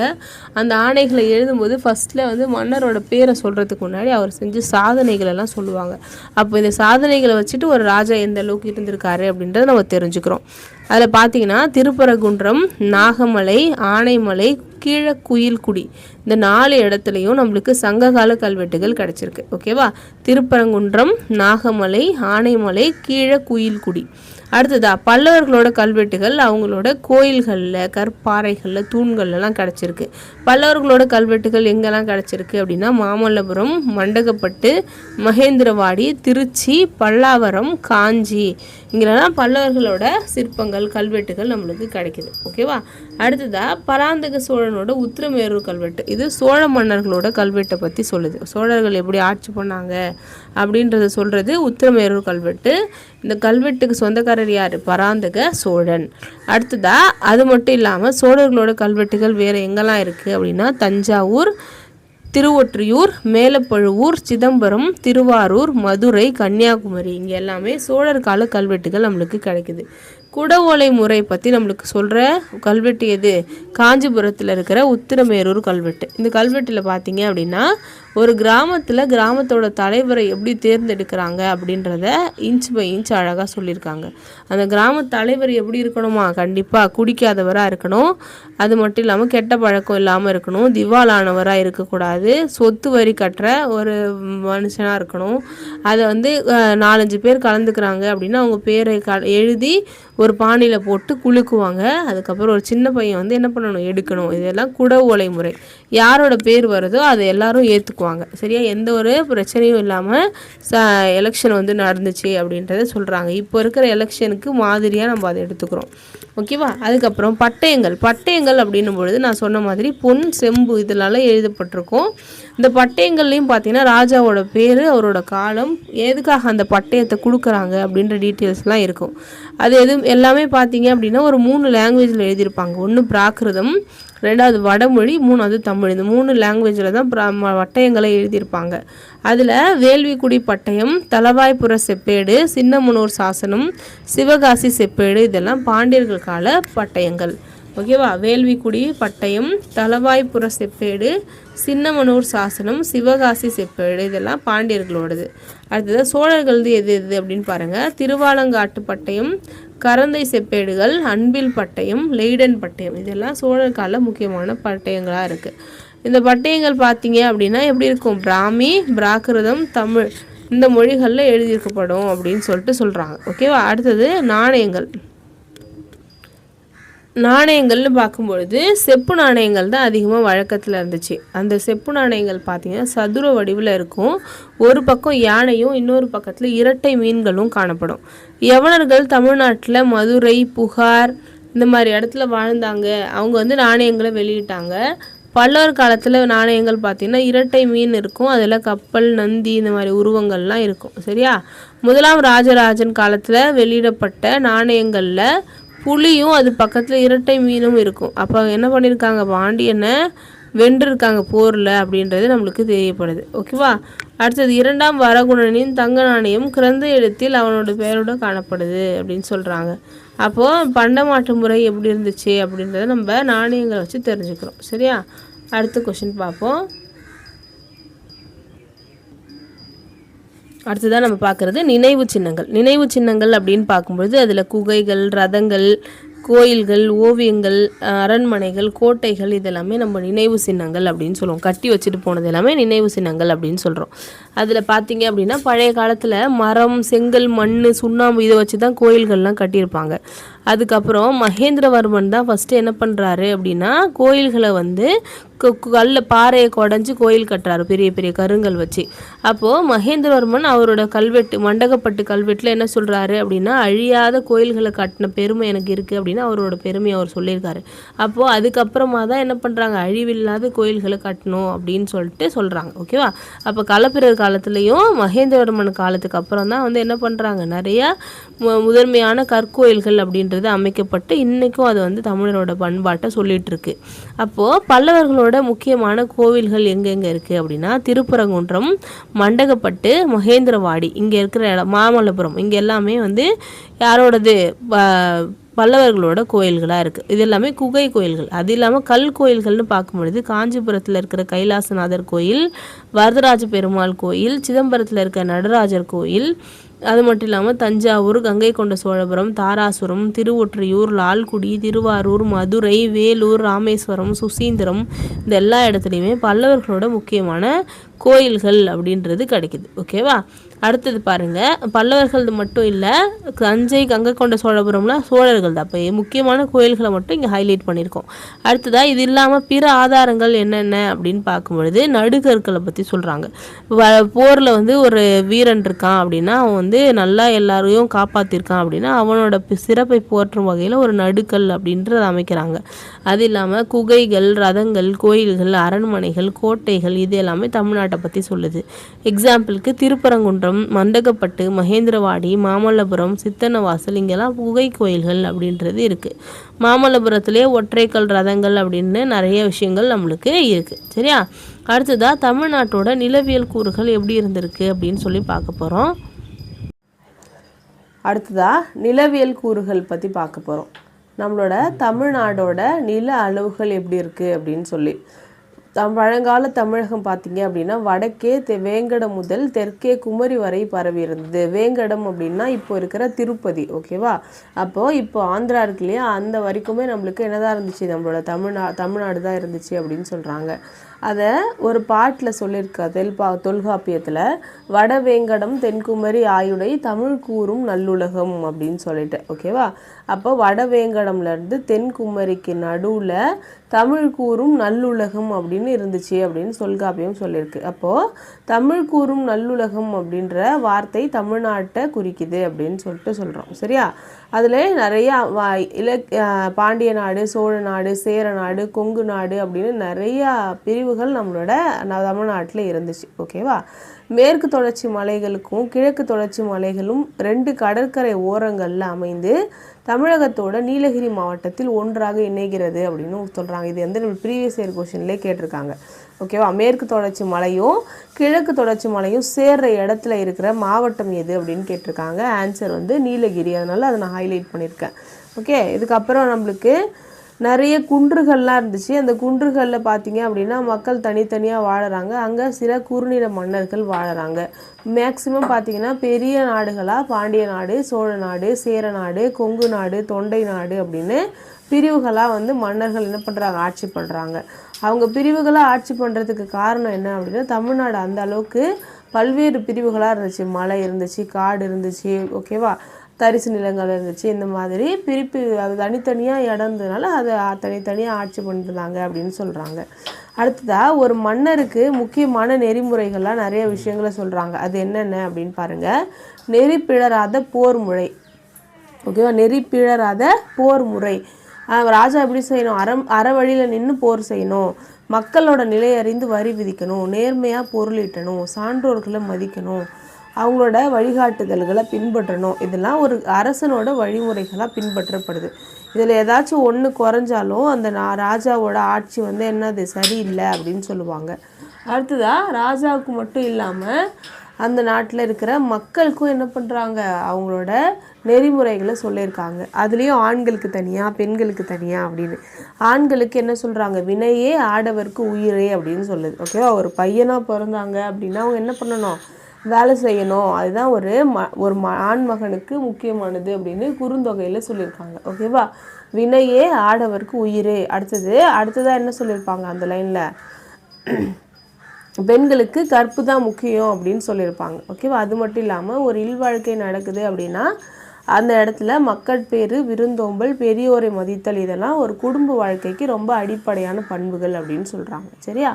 அந்த ஆணைகளை எழுதும்போது ஃபஸ்ட்டில் வந்து மன்னரோட பேரை சொல்கிறதுக்கு முன்னாடி அவர் செஞ்ச சாதனைகள் எல்லாம் சொல்லுவாங்க. அப்போ இந்த சாதனைகளை வச்சுட்டு ஒரு ராஜா எந்த அளவுக்கு இருந்திருக்காரு அப்படின்றத நம்ம தெரிஞ்சுக்கிறோம். அதில் பார்த்தீங்கன்னா திருப்பரங்குன்றம், நாகமலை, ஆனைமலை, கீழக்குயில்குடி இந்த 4 இடத்துலையும் நம்மளுக்கு சங்ககால கல்வெட்டுகள் கிடச்சிருக்கு. ஓகேவா? திருப்பரங்குன்றம், நாகமலை, ஆனைமலை, கீழக்குயில்குடி. அடுத்ததாக பல்லவர்களோட கல்வெட்டுகள் அவங்களோட கோயில்களில், கற்பாறைகளில், தூண்கள்லாம் கிடச்சிருக்கு. பல்லவர்களோட கல்வெட்டுகள் எங்கெல்லாம் கிடச்சிருக்கு அப்படின்னா மாமல்லபுரம், மண்டகப்பட்டு, மகேந்திரவாடி, திருச்சி, பல்லாவரம், காஞ்சி இங்கெல்லாம் பல்லவர்களோட சிற்பங்கள், கல்வெட்டுகள் நம்மளுக்கு கிடைக்குது. ஓகேவா? அடுத்ததாக பராந்தக சோழனோட உத்திரமேரூர் கல்வெட்டு. இது சோழ மன்னர்களோட கல்வெட்டை பற்றி சொல்லுது. சோழர்கள் எப்படி ஆட்சி பண்ணாங்க அப்படின்றத சொல்கிறது உத்திரமேரூர் கல்வெட்டு. இந்த கல்வெட்டுக்கு சொந்தக்காரர் யார், பராந்தக சோழன். அடுத்ததாக அது மட்டும் இல்லாமல் சோழர்களோட கல்வெட்டுகள் வேறு எங்கெல்லாம் இருக்குது அப்படின்னா தஞ்சாவூர், திருவொற்றியூர், மேலப்பழுவூர், சிதம்பரம், திருவாரூர், மதுரை, கன்னியாகுமரி இங்கே எல்லாமே சோழர் கால கல்வெட்டுகள் நம்மளுக்கு கிடைக்குது. குட ஓலை முறை பற்றி நம்மளுக்கு சொல்கிற கல்வெட்டு எது? காஞ்சிபுரத்தில் இருக்கிற உத்திரமேரூர் கல்வெட்டு. இந்த கல்வெட்டில் பார்த்தீங்க அப்படின்னா ஒரு கிராமத்தோட தலைவரை எப்படி தேர்ந்தெடுக்கிறாங்க அப்படின்றத இன்ச் பை இன்ச் அழகாக சொல்லியிருக்காங்க. அந்த கிராம தலைவர் எப்படி இருக்கணுமா? கண்டிப்பாக குடிக்காதவராக இருக்கணும், அது மட்டும் இல்லாமல் கெட்ட பழக்கம் இல்லாமல் இருக்கணும், திவாலானவராக இருக்கக்கூடாது, சொத்து வரி கட்டுற ஒரு மனுஷனாக இருக்கணும். அதை 4-5 பேர் கலந்துக்கிறாங்க அப்படின்னா அவங்க பேரை எழுதி ஒரு பானையில் போட்டு குலுக்குவாங்க. அதுக்கப்புறம் ஒரு சின்ன பையன் என்ன பண்ணணும்? எடுக்கணும். இதெல்லாம் குட ஓலை முறை. யாரோட பேர் வருதோ அதை எல்லாரும் ஏற்றுக்குவாங்க. சரியா? எந்த ஒரு பிரச்சனையும் இல்லாமல் எலெக்ஷன் நடந்துச்சு அப்படின்றத சொல்கிறாங்க. இப்போ இருக்கிற எலெக்ஷனுக்கு மாதிரியாக நம்ம அதை எடுத்துக்கிறோம். ஓகேவா? அதுக்கப்புறம் பட்டயங்கள் அப்படின்னும் பொழுது நான் சொன்ன மாதிரி பொன், செம்பு இதனால எழுதப்பட்டிருக்கும். இந்த பட்டயங்கள்லையும் பார்த்தீங்கன்னா ராஜாவோட பேர், அவரோட காலம், எதுக்காக அந்த பட்டயத்தை கொடுக்குறாங்க அப்படின்ற டீட்டெயில்ஸ்லாம் இருக்கும். அது எல்லாமே பார்த்தீங்க அப்படின்னா ஒரு 3 லாங்குவேஜில் எழுதியிருப்பாங்க. ஒன்று பிராகிருதம், 2வது வடமொழி, 3வது தமிழ். இந்த 3 லாங்குவேஜில் தான் பட்டயங்களை எழுதியிருப்பாங்க. அதில் வேள்விக்குடி பட்டயம், தலவாய்ப்புற செப்பேடு, சின்னமனூர் சாசனம், சிவகாசி செப்பேடு இதெல்லாம் பாண்டியர்கள் கால பட்டயங்கள். ஓகேவா? வேள்விக்குடி பட்டயம், தலவாய்ப்புற செப்பேடு, சின்னமனூர் சாசனம், சிவகாசி செப்பேடு இதெல்லாம் பாண்டியர்களோடது. அடுத்தது சோழர்களது எது அப்படின்னு பாருங்கள். திருவாலங்காட்டு பட்டயம், கரந்தை செப்பேடுகள், அன்பில் பட்டயம், லெய்டன் பட்டயம் இதெல்லாம் சோழர் கால முக்கியமான பட்டயங்களாக இருக்குது. இந்த பட்டயங்கள் பார்த்தீங்க அப்படின்னா எப்படி இருக்கும்? பிராமி, பிராகிருதம், தமிழ் இந்த மொழிகளில் எழுதியிருக்கப்படும் அப்படின்னு சொல்கிறாங்க. ஓகேவா? அடுத்தது நாணயங்கள்னு பார்க்கும்பொழுது செப்பு நாணயங்கள் தான் அதிகமாக வழக்கத்தில் இருந்துச்சு. அந்த செப்பு நாணயங்கள் பார்த்திங்கன்னா சதுர வடிவில் இருக்கும். ஒரு பக்கம் யானையும் இன்னொரு பக்கத்தில் இரட்டை மீன்களும் காணப்படும். யவனர்கள் தமிழ்நாட்டில் மதுரை, புகார் இந்த மாதிரி இடத்துல வாழ்ந்தாங்க. அவங்க நாணயங்களை வெளியிட்டாங்க. பல்லவர் காலத்தில் நாணயங்கள் பார்த்திங்கன்னா இரட்டை மீன் இருக்கும், அதில் கப்பல், நந்தி இந்த மாதிரி உருவங்கள்லாம் இருக்கும். சரியா? முதலாம் ராஜராஜன் காலத்தில் வெளியிடப்பட்ட நாணயங்களில் புலியும் அது பக்கத்தில் இரட்டை மீனும் இருக்கும். அப்போ என்ன பண்ணியிருக்காங்க? பாண்டியனை வென்றிருக்காங்க போரில் அப்படின்றது நம்மளுக்கு தெரியப்படுது. ஓகேவா? அடுத்தது 2ஆம் வரகுணனின் தங்க நாணயம் கிரந்த எழுத்தில் அவனோட பெயரோட காணப்படுது அப்படின்னு சொல்கிறாங்க. அப்போது பண்டமாற்று முறை எப்படி இருந்துச்சு அப்படின்றத நம்ம நாணயங்களை வச்சு தெரிஞ்சுக்கிறோம். சரியா? அடுத்த கொஷின் பார்ப்போம். அடுத்ததான் நம்ம பார்க்குறது நினைவு சின்னங்கள் அப்படின்னு பார்க்கும்பொழுது அதில் குகைகள், ரதங்கள், கோயில்கள், ஓவியங்கள், அரண்மனைகள், கோட்டைகள் இதெல்லாமே நம்ம நினைவு சின்னங்கள் அப்படின்னு சொல்லுவோம். கட்டி வச்சுட்டு போனது எல்லாமே நினைவு சின்னங்கள் அப்படின்னு சொல்கிறோம். அதில் பார்த்தீங்க அப்படின்னா பழைய காலத்தில் மரம், செங்கல், மண், சுண்ணாம்பு இதை வச்சு தான் கோயில்கள்லாம் கட்டியிருப்பாங்க. அதுக்கப்புறம் மகேந்திரவர்மன் தான் ஃபஸ்ட்டு என்ன பண்ணுறாரு அப்படின்னா கோயில்களை பாறையை குடஞ்சி கோயில் கட்டுறாரு, பெரிய பெரிய கருங்கல் வச்சு. அப்போது மகேந்திரவர்மன் அவரோட கல்வெட்டு, மண்டகப்பட்டு கல்வெட்டில் என்ன சொல்கிறாரு அப்படின்னா அழியாத கோயில்களை கட்டின பெருமை எனக்கு இருக்குது அப்படின்னு அவரோட பெருமையை அவர் சொல்லியிருக்காரு. அப்போது அதுக்கப்புறமா தான் என்ன பண்ணுறாங்க? அழிவில்லாத கோயில்களை கட்டணும் அப்படின்னு சொல்கிறாங்க. ஓகேவா? அப்போ களப்பிரர் காலத்துலேயும் மகேந்திரவர்மன் காலத்துக்கு அப்புறம் தான் என்ன பண்ணுறாங்க? நிறையா முதன்மையான கற்கோயில்கள் அப்படின்றது அமைக்கப்பட்டு இன்றைக்கும் அது தமிழரோட பண்பாட்டை சொல்லிகிட்டு இருக்கு. அப்போது பல்லவர்களோட முக்கியமான கோவில்கள் எங்கெங்கே இருக்குது அப்படின்னா திருப்பரங்குன்றம், மண்டகப்பட்டு, மகேந்திரவாடி இங்கே இருக்கிற இடம், மாமல்லபுரம் இங்கே எல்லாமே யாரோடது? பல்லவர்களோட கோயில்களாக இருக்குது. இது எல்லாமே குகை கோயில்கள். அது இல்லாமல் கல் கோயில்கள்னு பார்க்கும்பொழுது காஞ்சிபுரத்தில் இருக்கிற கைலாசநாதர் கோயில், வரதராஜ பெருமாள் கோயில், சிதம்பரத்தில் இருக்கிற நடராஜர் கோயில், அது மட்டும் இல்லாமல் தஞ்சாவூர், கங்கை கொண்ட சோழபுரம், தாராசுரம், திருவொற்றியூர், லால்குடி, திருவாரூர், மதுரை, வேலூர், ராமேஸ்வரம், சுசீந்திரம் இந்த எல்லா இடத்துலையுமே பல்லவர்களோட முக்கியமான கோயில்கள் அப்படின்றது கிடைக்குது. ஓகேவா? அடுத்தது பாருங்கள், பல்லவர்கள் மட்டும் இல்லை, தஞ்சை, கங்கை கொண்ட சோழபுரம்லாம் சோழர்கள் தான். அப்போ முக்கியமான கோயில்களை மட்டும் இங்கே ஹைலைட் பண்ணியிருக்கோம். அடுத்ததாக இது இல்லாமல் பிற ஆதாரங்கள் என்னென்ன அப்படின்னு பார்க்கும்பொழுது நடுகற்களை பற்றி சொல்கிறாங்க. போரில் ஒரு வீரன் இருக்கான் அப்படின்னா அவன் நல்லா எல்லாரையும் காப்பாற்றிருக்கான் அப்படின்னா அவனோட சிறப்பை போற்றும் வகையில் ஒரு நடுக்கல் அப்படின்றத அமைக்கிறாங்க. அது இல்லாமல் குகைகள், ரதங்கள், கோயில்கள், அரண்மனைகள், கோட்டைகள் இது எல்லாமே தமிழ்நாட்டை பற்றி சொல்லுது. எக்ஸாம்பிளுக்கு திருப்பரங்குன்றம் ராமேஸ்வரம், மண்டகப்பட்டு, மகேந்திரவாடி, மாமல்லபுரம், சித்தன்னவாசல் இங்கெல்லாம் குகை கோயில்கள் அப்படின்றது இருக்குது. மாமல்லபுரத்துலேயே ஒற்றைக்கல் ரதங்கள் அப்படின்னு நிறைய விஷயங்கள் நம்மளுக்கு இருக்குது. சரியா? அடுத்ததாக தமிழ்நாட்டோட நிலவியல் கூறுகள் எப்படி இருந்திருக்கு அப்படின்னு சொல்லி பார்க்க போகிறோம். அடுத்ததாக நிலவியல் கூறுகள் பற்றி பார்க்க போகிறோம். நம்மளோட தமிழ்நாடோட நில அளவுகள் எப்படி இருக்குது அப்படின்னு சொல்லி பழங்கால தமிழகம் பார்த்திங்க அப்படின்னா வடக்கே வேங்கடம் முதல் தெற்கே குமரி வரை பரவி இருந்தது. வேங்கடம் அப்படின்னா இப்போ இருக்கிற திருப்பதி. ஓகேவா? அப்போது இப்போ ஆந்திரா இருக்கு இல்லையா, அந்த வரைக்குமே நம்மளுக்கு என்னதான் இருந்துச்சு, நம்மளோட தமிழ்நாடு தான் இருந்துச்சு அப்படின்னு சொல்கிறாங்க. அதை ஒரு பாட்டில் சொல்லியிருக்கா தொல்காப்பியத்தில், வடவேங்கடம் தென்குமரி ஆயுடை தமிழ் கூறும் நல்லுலகம் அப்படின்னு சொல்லிட்டு. ஓகேவா? அப்போ வடவேங்கடம்லேருந்து தென்குமரிக்கு நடுவில் தமிழ் கூறும் நல்லுலகம் அப்படின்னு இருந்துச்சு அப்படின்னு தொல்காப்பியம் சொல்லியிருக்கு. அப்போது தமிழ் கூறும் நல்லுலகம் அப்படின்ற வார்த்தை தமிழ்நாட்டை குறிக்குது அப்படின்னு சொல்லிட்டு சொல்கிறோம். சரியா? அதில் நிறையா பாண்டிய நாடு, சோழ நாடு, சேர நாடு, கொங்கு நாடு அப்படின்னு நிறையா பிரிவுகள் நம்மளோட தமிழ்நாட்டில் இருந்துச்சு. ஓகேவா? மேற்கு தொடர்ச்சி மலைகளுக்கும் கிழக்கு தொடர்ச்சி மலைகளும் 2 கடற்கரை ஓரங்களில் அமைந்து தமிழகத்தோட நீலகிரி மாவட்டத்தில் ஒன்றாக இணைகிறது அப்படின்னு சொல்கிறாங்க. இது வந்து நம்ம ப்ரீவியஸ் இயர் கொஷின்லேயே கேட்டிருக்காங்க. ஓகேவா? மேற்கு தொடர்ச்சி மலையும் கிழக்கு தொடர்ச்சி மலையும் சேர்ற இடத்துல இருக்கிற மாவட்டம் எது அப்படின்னு கேட்டிருக்காங்க. ஆன்சர் வந்து நீலகிரி. அதனால் அதை நான் ஹைலைட் பண்ணியிருக்கேன். ஓகே, இதுக்கப்புறம் நம்மளுக்கு நிறைய குன்றுகள்லாம் இருந்துச்சு. அந்த குன்றுகளில் பார்த்தீங்க அப்படின்னா மக்கள் தனித்தனியாக வாழறாங்க. அங்கே சில குறுநில மன்னர்கள் வாழறாங்க. மேக்சிமம் பார்த்தீங்கன்னா பெரிய நாடுகளாக பாண்டிய நாடு, சோழ நாடு, சேர நாடு, கொங்கு நாடு, தொண்டை நாடு அப்படின்னு பிரிவுகளாக வந்து மன்னர்கள் என்ன பண்ணுறாங்க, ஆட்சி பண்ணுறாங்க. அவங்க பிரிவுகளாக ஆட்சி பண்ணுறதுக்கு காரணம் என்ன அப்படின்னா, தமிழ்நாடு அந்த அளவுக்கு பல்வேறு பிரிவுகளாக இருந்துச்சு. மலை இருந்துச்சு, காடு இருந்துச்சு, ஓகேவா, தரிசு நிலங்கள் இருந்துச்சு. இந்த மாதிரி பிரிப்பு அது தனித்தனியாக இடந்ததுனால அதை தனித்தனியாக ஆட்சி பண்ணிருந்தாங்க அப்படின்னு சொல்கிறாங்க. அடுத்ததாக ஒரு மன்னருக்கு முக்கியமான நெறிமுறைகள்லாம் நிறைய விஷயங்களை சொல்கிறாங்க. அது என்னென்ன அப்படின்னு பாருங்கள். நெறி பிழறாத போர் முறை. ஓகேவா? நெறி பிழறாத போர் முறை. ராஜா எப்படி செய்யணும், அற வழியில் நின்று போர் செய்யணும், மக்களோட நிலை அறிந்து வரி விதிக்கணும், நேர்மையாக பொருளீட்டணும், சான்றோர்களை மதிக்கணும், அவங்களோட வழிகாட்டுதல்களை பின்பற்றணும். இதெல்லாம் ஒரு அரசனோட வழிமுறைகளாக பின்பற்றப்படுது. இதில் ஏதாச்சும் ஒன்று குறைஞ்சாலும் அந்த ராஜாவோட ஆட்சி வந்து என்னது சரியில்லை அப்படின்னு சொல்லுவாங்க. அடுத்ததாக ராஜாவுக்கு மட்டும் இல்லாமல் அந்த நாட்டில் இருக்கிற மக்களுக்கும் என்ன பண்ணுறாங்க, அவங்களோட நெறிமுறைகளை சொல்லியிருக்காங்க. அதுலேயும் ஆண்களுக்கு தனியாக பெண்களுக்கு தனியாக அப்படின்னு. ஆண்களுக்கு என்ன சொல்கிறாங்க, வினையே ஆடவருக்கு உயிரே அப்படின்னு சொல்லுது. ஓகேவா? ஒரு பையனாக பிறந்தாங்க அப்படின்னா அவங்க என்ன பண்ணணும், வேலை செய்யணும். அதுதான் ஒரு ஆண் மகனுக்கு முக்கியமானது அப்படின்னு குறுந்தொகையில் சொல்லியிருக்காங்க. ஓகேவா? வினையே ஆடவருக்கு உயிரே. அடுத்ததாக என்ன சொல்லியிருப்பாங்க அந்த லைனில், பெண்களுக்கு கற்பு தான் முக்கியம் அப்படின்னு சொல்லியிருப்பாங்க. ஓகேவா? அது மட்டும் இல்லாமல் ஒரு இல்வாழ்க்கை நடக்குது அப்படின்னா அந்த இடத்துல மக்கட்பேறு, விருந்தோம்பல், பெரியோரை மதித்தல் இதெல்லாம் ஒரு குடும்ப வாழ்க்கைக்கு ரொம்ப அடிப்படையான பண்புகள் அப்படின்னு சொல்கிறாங்க. சரியா?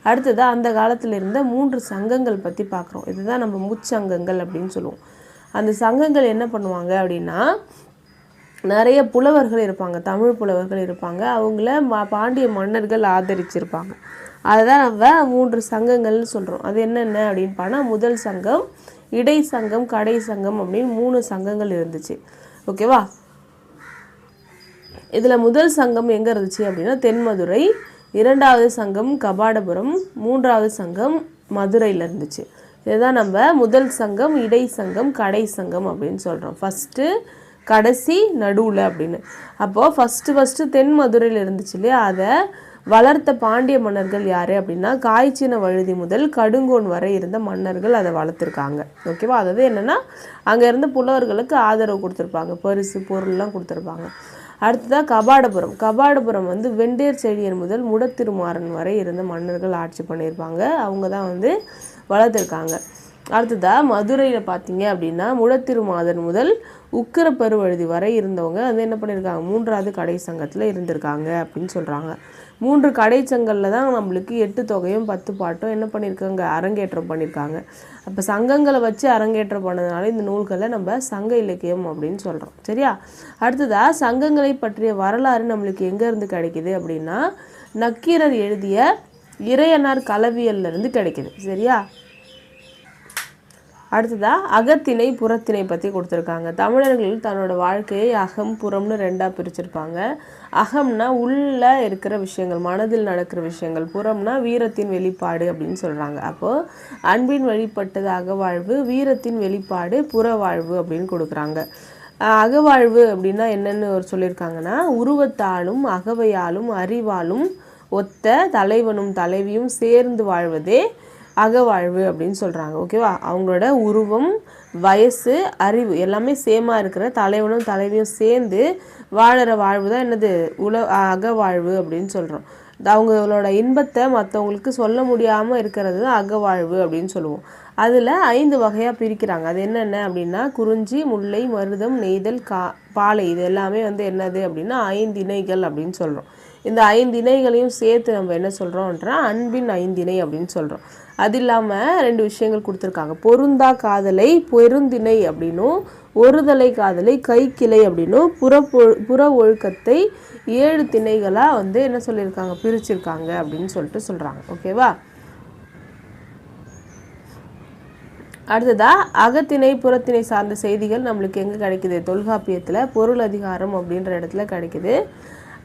அடுத்ததாக அந்த காலத்தில் இருந்த 3 சங்கங்கள் பற்றி பார்க்குறோம். இதுதான் நம்ம முச்சங்கங்கள் அப்படின்னு சொல்லுவோம். அந்த சங்கங்கள் என்ன பண்ணுவாங்க அப்படின்னா, நிறைய புலவர்கள் இருப்பாங்க, தமிழ் புலவர்கள் இருப்பாங்க. அவங்கள பாண்டிய மன்னர்கள் ஆதரிச்சிருப்பாங்க. அதுதான் நம்ம 3 சங்கங்கள்னு சொல்கிறோம். அது என்னென்ன அப்படின்னு பார்த்தா, முதல் சங்கம், இடை சங்கம், கடை சங்கம் அப்படின்னு 3 சங்கங்கள் இருந்துச்சு. ஓகேவா? இதில் முதல் சங்கம் எங்கே இருந்துச்சு அப்படின்னா தென்மதுரை, 2வது சங்கம் கபாடபுரம், 3வது சங்கம் மதுரையில் இருந்துச்சு. இதுதான் நம்ம முதல் சங்கம், இடை சங்கம், கடை சங்கம் அப்படின்னு சொல்கிறோம். ஃபஸ்ட்டு, கடைசி, நடுவில் அப்படின்னு. அப்போது ஃபஸ்ட்டு தென் மதுரையில் இருந்துச்சு இல்லையா, அதை வளர்த்த பாண்டிய மன்னர்கள் யார் அப்படின்னா, காய்ச்சின வழுதி முதல் கடுங்கோன் வரை இருந்த மன்னர்கள் அதை வளர்த்துருக்காங்க. ஓகேவா? அதாவது என்னென்னா அங்கே இருந்த புலவர்களுக்கு ஆதரவு கொடுத்துருப்பாங்க, பரிசு பொருள்லாம் கொடுத்துருப்பாங்க. அடுத்ததாக கபாடபுரம் வந்து வெண்டேர் செழியன் முதல் முடத்திருமாறன் வரை இருந்த மன்னர்கள் ஆட்சி பண்ணியிருப்பாங்க. அவங்க தான் வந்து வளர்த்துருக்காங்க. அடுத்ததாக மதுரையில் பார்த்தீங்க அப்படின்னா முடத்திருமாதன் முதல் உக்கிர பெருவழுதி வரை இருந்தவங்க வந்து என்ன பண்ணியிருக்காங்க, 3வது கடை சங்கத்தில் இருந்திருக்காங்க அப்படின்னு சொல்கிறாங்க. 3 கடை சங்கங்களில் தான் நம்மளுக்கு 8 தொகையும் 10 பாட்டும் என்ன பண்ணியிருக்காங்க, அரங்கேற்றம் பண்ணியிருக்காங்க. அப்போ சங்கங்களை வச்சு அரங்கேற்றம் பண்ணதுனால இந்த நூல்களை நம்ம சங்க இலக்கியம் அப்படின்னு சொல்கிறோம். சரியா? அடுத்ததாக சங்கங்களை பற்றிய வரலாறு நம்மளுக்கு எங்கேருந்து கிடைக்கிது அப்படின்னா, நக்கீரர் எழுதிய இறையனார் களவியல்லேருந்து கிடைக்கிது. சரியா? அடுத்ததாக அகத்திணை புறத்திணை பற்றி கொடுத்துருக்காங்க. தமிழர்கள் தன்னோட வாழ்க்கையை அகம் புறம்னு ரெண்டாக பிரிச்சிருப்பாங்க. அகம்னா உள்ளே இருக்கிற விஷயங்கள், மனதில் நடக்கிற விஷயங்கள். புறம்னா வீரத்தின் வெளிப்பாடு அப்படின்னு சொல்கிறாங்க. அப்போது அன்பின் வெளிப்பட்டது அகவாழ்வு, வீரத்தின் வெளிப்பாடு புறவாழ்வு அப்படின்னு கொடுக்குறாங்க. அகவாழ்வு அப்படின்னா என்னென்னு சொல்லியிருக்காங்கன்னா, உருவத்தாலும் அகவையாலும் அறிவாலும் ஒத்த தலைவனும் தலைவியும் சேர்ந்து வாழ்வதே அகவாழ்வு அப்படின்னு சொல்கிறாங்க. ஓகேவா? அவங்களோட உருவம், வயசு, அறிவு எல்லாமே சேமாக இருக்கிற தலைவனும் தலைவியும் சேர்ந்து வாழற வாழ்வு தான் என்னது அகவாழ்வு அப்படின்னு சொல்கிறோம். அவங்களோட இன்பத்தை மற்றவங்களுக்கு சொல்ல முடியாமல் இருக்கிறது தான் அகவாழ்வு அப்படின்னு சொல்லுவோம். அதில் 5 வகையாக பிரிக்கிறாங்க. அது என்னென்ன அப்படின்னா, குறிஞ்சி, முல்லை, மருதம், நெய்தல், பாலை. இது எல்லாமே என்னது அப்படின்னா 5 இணைகள் அப்படின்னு சொல்கிறோம். இந்த 5 இணைகளையும் சேர்த்து நம்ம என்ன சொல்கிறோம்ன்றா அன்பின் 5 இணை அப்படின்னு சொல்கிறோம். அது இல்லாமல் 2 விஷயங்கள் கொடுத்துருக்காங்க. பொருந்தா காதலை பெருந்திணை அப்படின்னும், ஒருதலை காதலை கைக்கிளை அப்படின்னும், புற ஒழுக்கத்தை 7 திணைகளாக என்ன சொல்லியிருக்காங்க, பிரிச்சிருக்காங்க அப்படின்னு சொல்கிறாங்க. ஓகேவா? அடுத்ததா அகத்திணை புறத்திணை சார்ந்த செய்திகள் நம்மளுக்கு எங்கே கிடைக்குது? தொல்காப்பியத்தில் பொருள் அதிகாரம் அப்படின்ற இடத்துல கிடைக்குது.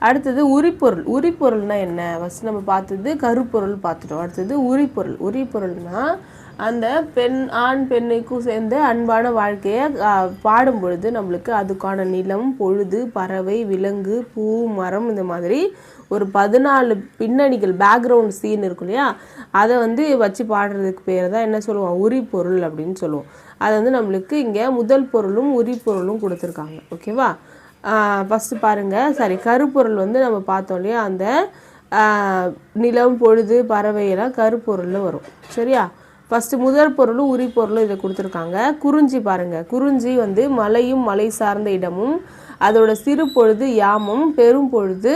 அடுத்தது உரிப்பொருள். உரிப்பொருள்னா என்ன? ஃபஸ்ட் நம்ம பார்த்தது கருப்பொருள் பார்த்துட்டோம். அடுத்தது உரிப்பொருள். உரிப்பொருள்னா அந்த ஆண் பெண்ணுக்கும் சேர்ந்து அன்பான வாழ்க்கையை பாடும் பொழுது நம்மளுக்கு அதுக்கான நிலம், பொழுது, பறவை, விலங்கு, பூ, மரம், இந்த மாதிரி ஒரு 14 பின்னணிகள், பேக்ரவுண்ட் சீன் இருக்கும் இல்லையா, அதை வச்சு பாடுறதுக்கு பேர் தான் என்ன சொல்லுவோம்? உரிப்பொருள் அப்படின்னு சொல்லுவோம். அது நம்மளுக்கு இங்கே முதல் பொருளும் உரிப்பொருளும் கொடுத்துருக்காங்க. ஓகேவா? ஃபஸ்ட்டு பாருங்கள். கருப்பொருள் நம்ம பார்த்தோம் இல்லையா, அந்த நிலம், பொழுது, பறவையெல்லாம் கருப்பொருளில் வரும். சரியா? ஃபஸ்ட்டு முதல் பொருளும் உரிப்பொருளும் இதை கொடுத்துருக்காங்க. குறிஞ்சி பாருங்கள். குறிஞ்சி மலையும் மலை சார்ந்த இடமும், அதோட சிறு பொழுது யாமம், பெரும் பொழுது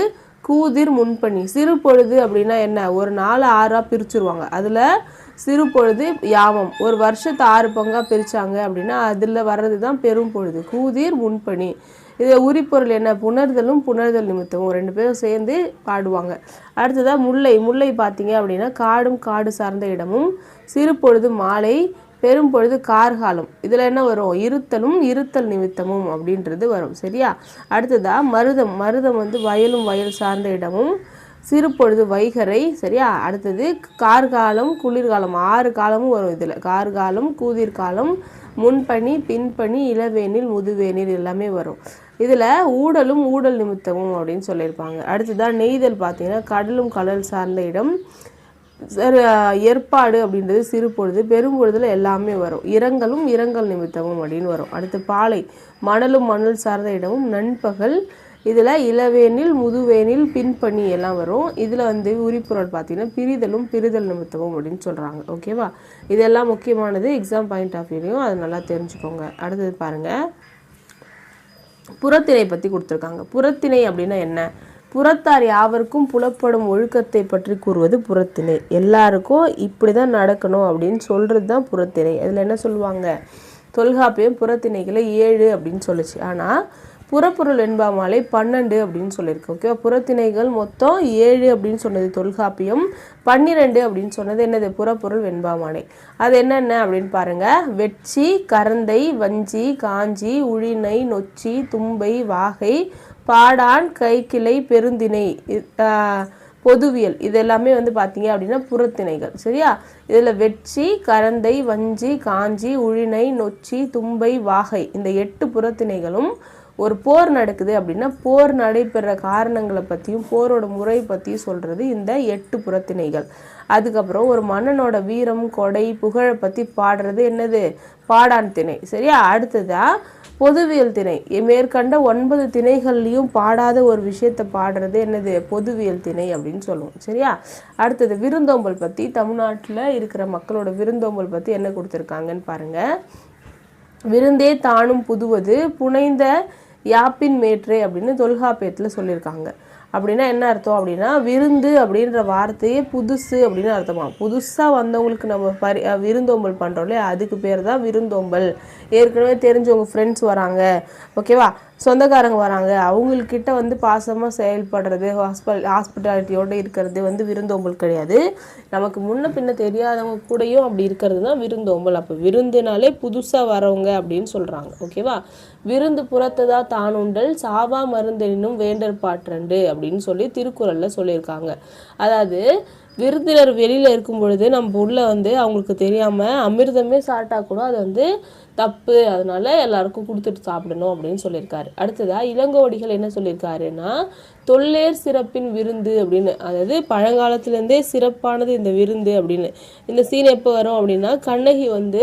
கூதிர் முன்பணி. சிறு பொழுது அப்படின்னா என்ன? ஒரு நாள் 6ஆக பிரிச்சுருவாங்க. அதில் சிறு பொழுது யாமம், ஒரு வருஷத்தை 6 பங்காக பிரித்தாங்க அப்படின்னா அதில் வர்றது தான் பெரும் பொழுது. கூதிர் முன்பணி. இது உரிப்பொருள் என்ன? புணர்தலும் புணர்தல் நிமித்தமும் 2 பேரும் சேர்ந்து பாடுவாங்க. அடுத்ததாக முல்லை. முல்லை பார்த்தீங்க அப்படின்னா காடும் காடு சார்ந்த இடமும், சிறு பொழுது மாலை, பெரும் பொழுது கார்காலம். இதில் என்ன வரும்? இருத்தலும் இருத்தல் நிமித்தமும் அப்படின்றது வரும். சரியா? அடுத்ததாக மருதம். மருதம் வயலும் வயல் சார்ந்த இடமும், சிறு பொழுது வைகரை. சரியா? அடுத்தது கார்காலம், குளிர்காலம். 6 காலமும் வரும் இதில். கார்காலம், கூதிர்காலம், முன்பனி, பின்பனி, இளவேனில், முதுவேனில் எல்லாமே வரும். இதில் ஊடலும் ஊடல் நிமித்தமும் அப்படின்னு சொல்லியிருப்பாங்க. அடுத்ததான் நெய்தல் பார்த்தீங்கன்னா கடலும் கடல் சார்ந்த இடம், ஏற்பாடு அப்படின்றது சிறு பொழுது, பெரும் பொழுதுல எல்லாமே வரும். இரங்கலும் இரங்கல் நிமித்தமும் அப்படின்னு வரும். அடுத்து பாலை. மணலும் மணல் சார்ந்த இடமும், நண்பகல். இதில் இளவேனில், முதுவேனில், பின்பணி எல்லாம் வரும். இதில் உரிப்பொருள் பார்த்தீங்கன்னா பிரிதலும் பிரிதல் நிமித்தமும் அப்படின்னு சொல்கிறாங்க. ஓகேவா? இதெல்லாம் முக்கியமானது எக்ஸாம் பாயிண்ட் ஆஃப் வியூலையும் அதை நல்லா தெரிஞ்சுக்கோங்க. அடுத்தது பாருங்கள், புறத்திணை பற்றி கொடுத்துருக்காங்க. புறத்திணை அப்படின்னா என்ன? புறத்தார் யாவருக்கும் புலப்படும் ஒழுக்கத்தை பற்றி கூறுவது புறத்திணை. எல்லாருக்கும் இப்படி தான் நடக்கணும் அப்படின்னு சொல்கிறது தான் புறத்திணை. அதில் என்ன சொல்லுவாங்க? தொல்காப்பியம் புறத்திணைகளை 7 அப்படின்னு சொல்லுச்சு. ஆனால் புறப்பொருள் வெண்பாமாலை 12 அப்படின்னு சொல்லியிருக்கு. ஓகேவா? புறத்திணைகள் மொத்தம் 7 அப்படின்னு சொன்னது தொல்காப்பியம், 12 அப்படின்னு சொன்னது என்னது? புறப்பொருள் வெண்பாமாலை. அது என்னென்ன அப்படின்னு பாருங்கள். வெட்சி, கரந்தை, வஞ்சி, காஞ்சி, உழினை, நொச்சி, தும்பை, வாகை, பாடான், கைக்கிளை, பெருந்திணை, பொதுவியல். இது எல்லாமே பார்த்தீங்க அப்படின்னா புறத்திணைகள். சரியா? இதில் வெட்சி, கரந்தை, வஞ்சி, காஞ்சி, உழினை, நொச்சி, தும்பை, வாகை, இந்த 8 புறத்திணைகளும் ஒரு போர் நடக்குது அப்படின்னா போர் நடைபெற காரணங்களை பற்றியும் போரோட முறை பற்றியும் சொல்கிறது இந்த 8 புறத்திணைகள். அதுக்கப்புறம் ஒரு மன்னனோட வீரம், கொடை, புகழை பற்றி பாடுறது என்னது? பாடான் திணை. சரியா? அடுத்ததாக பொதுவியல் திணை. மேற்கண்ட 9 திணைகள்லையும் பாடாத ஒரு விஷயத்தை பாடுறது என்னது? பொதுவியல் திணை அப்படின்னு சொல்லுவோம். சரியா? அடுத்தது விருந்தோம்பல் பற்றி, தமிழ்நாட்டில் இருக்கிற மக்களோட விருந்தோம்பல் பற்றி என்ன கொடுத்துருக்காங்கன்னு பாருங்கள். விருந்தே தானும் புதுவது புனைந்த யாப்பின் மேற்றே அப்படின்னு தொல்காப்பியத்தில் சொல்லியிருக்காங்க. அப்படின்னா என்ன அர்த்தம் அப்படின்னா, விருந்து அப்படின்ற வார்த்தையே புதுசு அப்படின்னு அர்த்தமா. புதுசாக வந்தவங்களுக்கு நம்ம விருந்தோம்பல் பண்ணுறோம் இல்லையா, அதுக்கு பேர் தான் விருந்தோம்பல். ஏற்கனவே தெரிஞ்சவங்க ஃப்ரெண்ட்ஸ் வராங்க, ஓகேவா, சொந்தக்காரங்க வராங்க அவங்கக்கிட்ட வந்து பாசமாக செயல்படுறது, ஹாஸ்பிட்டாலிட்டியோடு இருக்கிறது வந்து விருந்தோம்பல் கிடையாது. நமக்கு முன்ன பின்ன தெரியாதவங்க கூடயும் அப்படி இருக்கிறது தான் விருந்தோம்பல். அப்போ விருந்துனாலே புதுசாக வரவங்க அப்படின்னு சொல்கிறாங்க. ஓகேவா? விருந்து புறத்ததா தானுண்டல் சாவா மருந்தெனும் வேண்டற்பாற்றண்டு அப்படின்னு சொல்லி திருக்குறளில் சொல்லியிருக்காங்க. அதாவது விருந்தினர் வெளியில் இருக்கும் பொழுது நம்ம உள்ள வந்து அவங்களுக்கு தெரியாமல் அமிர்தமே சாப்பிட்டா கூட அது வந்து தப்பு, அதனால எல்லாருக்கும் கொடுத்துட்டு சாப்பிடணும் அப்படின்னு சொல்லியிருக்காரு. அடுத்ததா இளங்கோவடிகள் என்ன சொல்லியிருக்காருன்னா தொல்லேர் சிறப்பின் விருந்து அப்படின்னு, அதாவது பழங்காலத்துலேருந்தே சிறப்பானது இந்த விருந்து அப்படின்னு. இந்த சீன் எப்போ வரும் அப்படின்னா கண்ணகி வந்து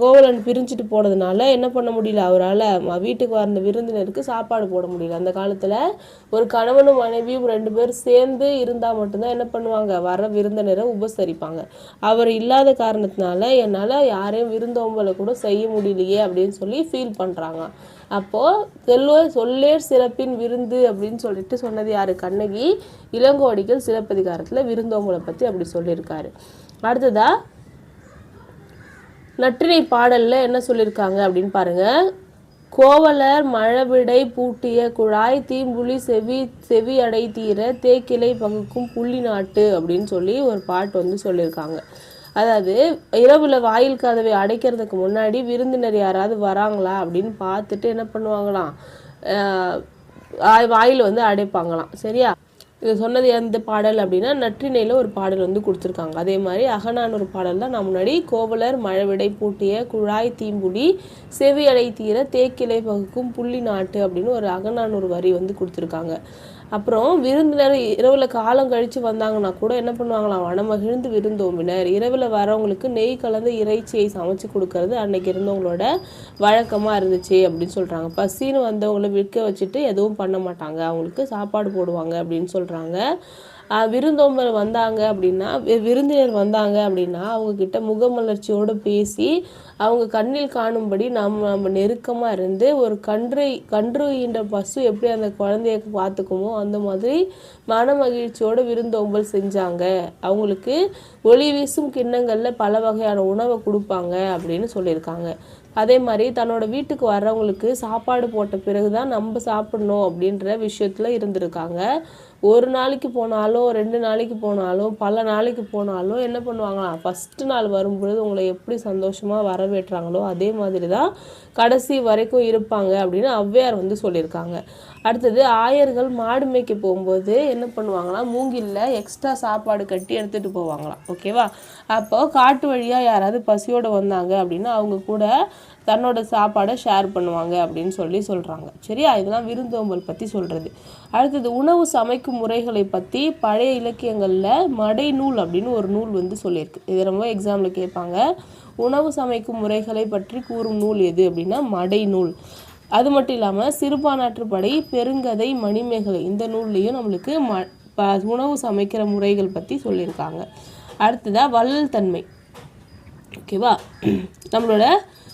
கோவலன் பிரிஞ்சுட்டு போனதுனால என்ன பண்ண முடியல, அவரால் வீட்டுக்கு வந்த விருந்தினருக்கு சாப்பாடு போட முடியல. அந்த காலத்தில் ஒரு கணவனும் மனைவியும் 2 பேர் சேர்ந்து இருந்தால் மட்டும்தான் என்ன பண்ணுவாங்க, வர விருந்தினரை உபசரிப்பாங்க. அவர் இல்லாத காரணத்தினால என்னால் யாரையும் விருந்தோம்பலை கூட செய்ய முடியலையே அப்படின்னு சொல்லி ஃபீல் பண்ணுறாங்க. அப்போது சொல்லேர் சிறப்பின் விருந்து அப்படின்னு சொல்லிட்டு சொன்னது யார்? கண்ணகி. இளங்கோவடிகள் சிலப்பதிகாரத்தில் விருந்தோம்பலை பற்றி அப்படி சொல்லியிருக்காரு. அடுத்ததா நற்றிணை பாடலில் என்ன சொல்லியிருக்காங்க அப்படின்னு பாருங்கள். கோவலர் மழவிடை பூட்டிய குழாய் தீம்புலி செவி அடை தீர தேக்கிளை பகுக்கும் புள்ளி நாட்டு அப்படின்னு சொல்லி ஒரு பாட்டு வந்து சொல்லியிருக்காங்க. அதாவது இரவுல வாயில் கதவை அடைக்கிறதுக்கு முன்னாடி விருந்தினர் யாராவது வராங்களா அப்படின்னு பார்த்துட்டு என்ன பண்ணுவாங்களாம், வாயில் வந்து அடைப்பாங்களாம். சரியா? இது சொன்னது எந்த பாடல் அப்படின்னா நற்றிணையில் ஒரு பாடல் வந்து கொடுத்துருக்காங்க. அதே மாதிரி அகநானூறு பாடல் தான் நான் முன்னாடி கோவலர் மழவிடை பூட்டிய குழாய் தீம்புலி செவி அடை தீர தேக்கிளை பகுக்கும் புள்ளி நாட்டு அப்படின்னு ஒரு அகநானூறு வரி வந்து கொடுத்துருக்காங்க. அப்புறம் விருந்தினர் இரவில் காலம் கழித்து வந்தாங்கன்னா கூட என்ன பண்ணுவாங்களாம், வனமகிழ்ந்து விருந்தோம்பினர். இரவில் வரவங்களுக்கு நெய் கலந்த இறைச்சியை சமைச்சு கொடுக்கறது அன்னைக்கு இருந்தவங்களோட வழக்கமாக இருந்துச்சு அப்படின்னு சொல்கிறாங்க. பசின்னு வந்தவங்களை விற்க வச்சுட்டு எதுவும் பண்ண மாட்டாங்க, அவங்களுக்கு சாப்பாடு போடுவாங்க அப்படின்னு சொல்கிறாங்க. விருந்தோம்பல் வந்தாங்க அப்படின்னா விருந்தினர் வந்தாங்க அப்படின்னா அவங்கக்கிட்ட முகமலர்ச்சியோடு பேசி அவங்க கண்ணில் காணும்படி நம்ம நெருக்கமாக இருந்து ஒரு கன்று ஈன்ற பசு எப்படி அந்த குழந்தைய பார்த்துக்குமோ அந்த மாதிரி மன மகிழ்ச்சியோடு விருந்தோம்பல் செஞ்சாங்க. அவங்களுக்கு ஒளி வீசும் கிண்ணங்களில் பல வகையான உணவை கொடுப்பாங்க அப்படின்னு சொல்லியிருக்காங்க. அதே மாதிரி தன்னோட வீட்டுக்கு வர்றவங்களுக்கு சாப்பாடு போட்ட பிறகு தான் நம்ம சாப்பிடணும் அப்படின்ற விஷயத்தில் இருந்திருக்காங்க. ஒரு நாளைக்கு போனாலும் 2 நாளைக்கு போனாலும் பல நாளைக்கு போனாலும் என்ன பண்ணுவாங்களாம், ஃபஸ்ட்டு நாள் வரும்பொழுது உங்களை எப்படி சந்தோஷமாக வரவேற்றாங்களோ அதே மாதிரி தான் கடைசி வரைக்கும் இருப்பாங்க அப்படின்னு ஔவையார் வந்து சொல்லியிருக்காங்க. அடுத்தது ஆயர்கள் மாடு மேய்க்க போகும்போது என்ன பண்ணுவாங்களாம், மூங்கிலில் எக்ஸ்ட்ரா சாப்பாடு கட்டி எடுத்துகிட்டு போவாங்களாம். ஓகேவா? அப்போ காட்டு வழியாக யாராவது பசியோடு வந்தாங்க அப்படின்னா அவங்க கூட தன்னோட சாப்பாடை ஷேர் பண்ணுவாங்க அப்படின்னு சொல்கிறாங்க. சரியா? இதெல்லாம் விருந்தோம்பல் பற்றி சொல்கிறது. அடுத்தது உணவு சமைக்கும் முறைகளை பற்றி பழைய இலக்கியங்களில் மடை நூல் அப்படின்னு ஒரு நூல் வந்து சொல்லியிருக்கு. இது ரொம்ப எக்ஸாமில் கேட்பாங்க. உணவு சமைக்கும் முறைகளை பற்றி கூறும் நூல் எது அப்படின்னா மடை நூல். அது மட்டும் இல்லாமல் சிறுபானாற்றுப்படை, பெருங்கதை, மணிமேகலை இந்த நூல்லையும் நம்மளுக்கு உணவு சமைக்கிற முறைகள் பற்றி சொல்லியிருக்காங்க. அடுத்ததாக வள்ளல் தன்மை. ஓகேவா? நம்மளோட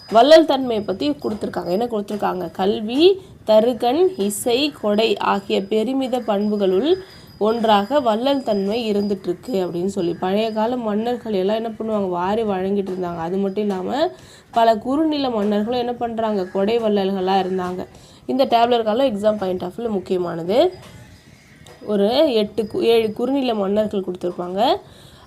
வள்ளல் தன்மையை பற்றி கொடுத்துருக்காங்க. என்ன கொடுத்துருக்காங்க? கல்வி, தருகன், இசை, கொடை ஆகிய பெருமித பண்புகளுள் ஒன்றாக வள்ளல் தன்மை இருந்துகிட்ருக்கு அப்படின்னு சொல்லி பழைய கால மன்னர்கள் எல்லாம் என்ன பண்ணுவாங்க, வாரி வழங்கிட்டு இருந்தாங்க. அது மட்டும் இல்லாமல் பல குறுநில மன்னர்களும் என்ன பண்ணுறாங்க, கொடை வள்ளல்களாக இருந்தாங்க. இந்த டேப்லெட் காலம் எக்ஸாம் பாயிண்ட் ஆஃப் வியூவில் முக்கியமானது. ஒரு 7 குறுநில மன்னர்கள் கொடுத்துருப்பாங்க.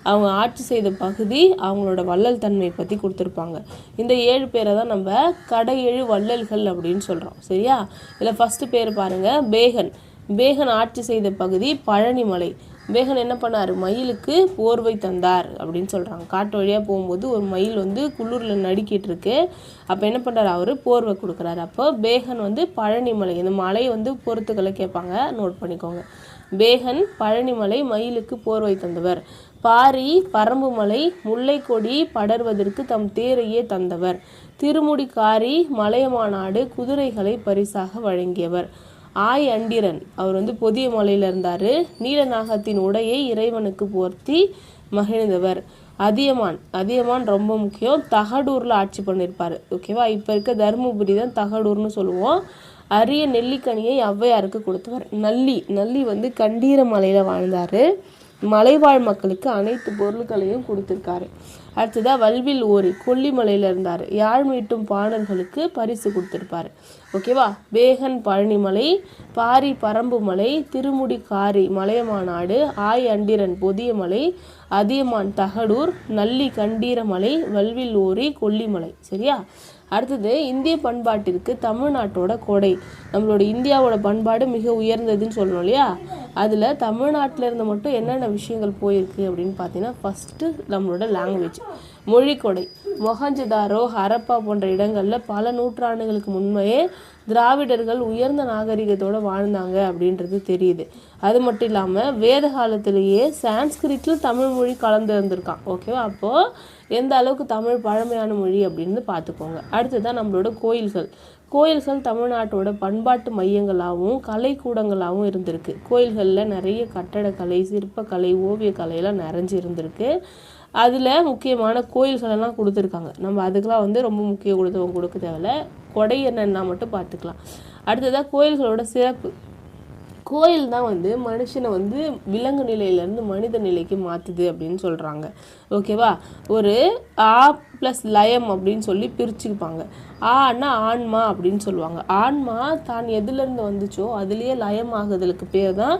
அவங்க ஆட்சி செய்த பகுதி, அவங்களோட வள்ளல் தன்மையை பற்றி கொடுத்துருப்பாங்க. இந்த 7 பேரை தான் நம்ம கடையெழு வள்ளல்கள் அப்படின்னு சொல்கிறோம். சரியா? இதில் ஃபஸ்ட்டு பேர் பாருங்கள், பேகன். பேகன் ஆட்சி செய்த பகுதி பழனிமலை. பேகன் என்ன பண்ணார், மயிலுக்கு போர்வை தந்தார் அப்படின்னு சொல்கிறாங்க. காட்டு வழியாக போகும்போது ஒரு மயில் வந்து குளிரில் நடுக்கிட்டு இருக்கு. அப்போ என்ன பண்ணுறாரு, அவர் போர்வை கொடுக்குறாரு. அப்போ பேகன் வந்து பழனிமலை, இந்த மலையை வந்து பொறுத்துக்களை கேட்பாங்க, நோட் பண்ணிக்கோங்க. பேகன் பழனிமலை, மயிலுக்கு போர்வை தந்தவர். பாரி பரம்புமலை, முல்லை கொடி படர்வதற்கு தம் தேரையே தந்தவர். திருமுடிக்காரி மலையமாநாடு, குதிரைகளை பரிசாக வழங்கியவர். ஆய் அண்டிரன், அவர் வந்து பொதிய மலையில் இருந்தார். நீலநாகத்தின் உடையை இறைவனுக்கு போர்த்தி மகிழ்ந்தவர். அதியமான் ரொம்ப முக்கியம், தகடூரில் ஆட்சி பண்ணியிருப்பார். ஓகேவா? இப்போ இருக்க தருமபுரி தான் தகடூர்னு சொல்லுவோம். அரிய நெல்லிக்கனியை ஔவையாருக்கு கொடுத்தவர். நல்லி வந்து கண்டீர மலையில் வாழ்ந்தார். மலைவாழ் மக்களுக்கு அனைத்து பொருட்களையும் கொடுத்துருக்காரு. அடுத்ததாக வல்வில் ஓரி கொல்லிமலையில் இருந்தார். யாழ் மீட்டும் பாணர்களுக்கு பரிசு கொடுத்துருப்பாரு. ஓகேவா. பேகன் பழனிமலை, பாரி பரம்புமலை, திருமுடி காரி மலையமாநாடு, ஆய் அண்டிரன் பொதியமலை, அதியமான் தகடூர், நல்லி கண்டீரமலை, வல்வில் ஓரி கொல்லிமலை. சரியா. அடுத்தது இந்திய பண்பாட்டிற்கு தமிழ்நாட்டோட கொடை. நம்மளோட இந்தியாவோட பண்பாடு மிக உயர்ந்ததுன்னு சொல்லணும் இல்லையா. அதில் தமிழ்நாட்டில் இருந்து மட்டும் என்னென்ன விஷயங்கள் போயிருக்கு அப்படின்னு பார்த்தீங்கன்னா, ஃபஸ்ட்டு நம்மளோட லாங்குவேஜ், மொழி கொடை. மொஹஞ்சதாரோ, ஹரப்பா போன்ற இடங்களில் பல நூற்றாண்டுகளுக்கு முன்மையே திராவிடர்கள் உயர்ந்த நாகரிகத்தோடு வாழ்ந்தாங்க அப்படின்றது தெரியுது. அது மட்டும் இல்லாமல் வேத காலத்திலேயே சான்ஸ்கிரிட்டில் தமிழ் மொழி கலந்து இருந்திருக்கான். ஓகேவா. அப்போது எந்த அளவுக்கு தமிழ் பழமையான மொழி அப்படின்னு பார்த்துக்கோங்க. அடுத்ததான் நம்மளோட கோயில்கள். கோயில்கள் தமிழ்நாட்டோட பண்பாட்டு மையங்களாகவும் கலைக்கூடங்களாகவும் இருந்திருக்கு. கோயில்களில் நிறைய கட்டடக்கலை, சிற்பக்கலை, ஓவியக்கலையெல்லாம் நிறைஞ்சு இருந்திருக்கு. அதில் முக்கியமான கோயில்களெல்லாம் கொடுத்துருக்காங்க. நம்ம அதுக்கெலாம் ரொம்ப முக்கியம் கொடுக்க தேவையில்ல. கொடை என்னன்னா மட்டும் பார்த்துக்கலாம். அடுத்ததாக கோயில்களோட சிறப்பு. கோயில் தான் மனுஷனை விலங்கு நிலையிலேருந்து மனித நிலைக்கு மாற்றுது அப்படின்னு சொல்கிறாங்க. ஓகேவா. ஒரு ஆ ப்ளஸ் லயம் அப்படின்னு சொல்லி பிரிச்சுப்பாங்க. ஆன்னா ஆன்மா அப்படின்னு சொல்லுவாங்க. ஆன்மா தான் எதுலேருந்து வந்துச்சோ அதுலேயே லயமாகுதலுக்கு பேர் தான்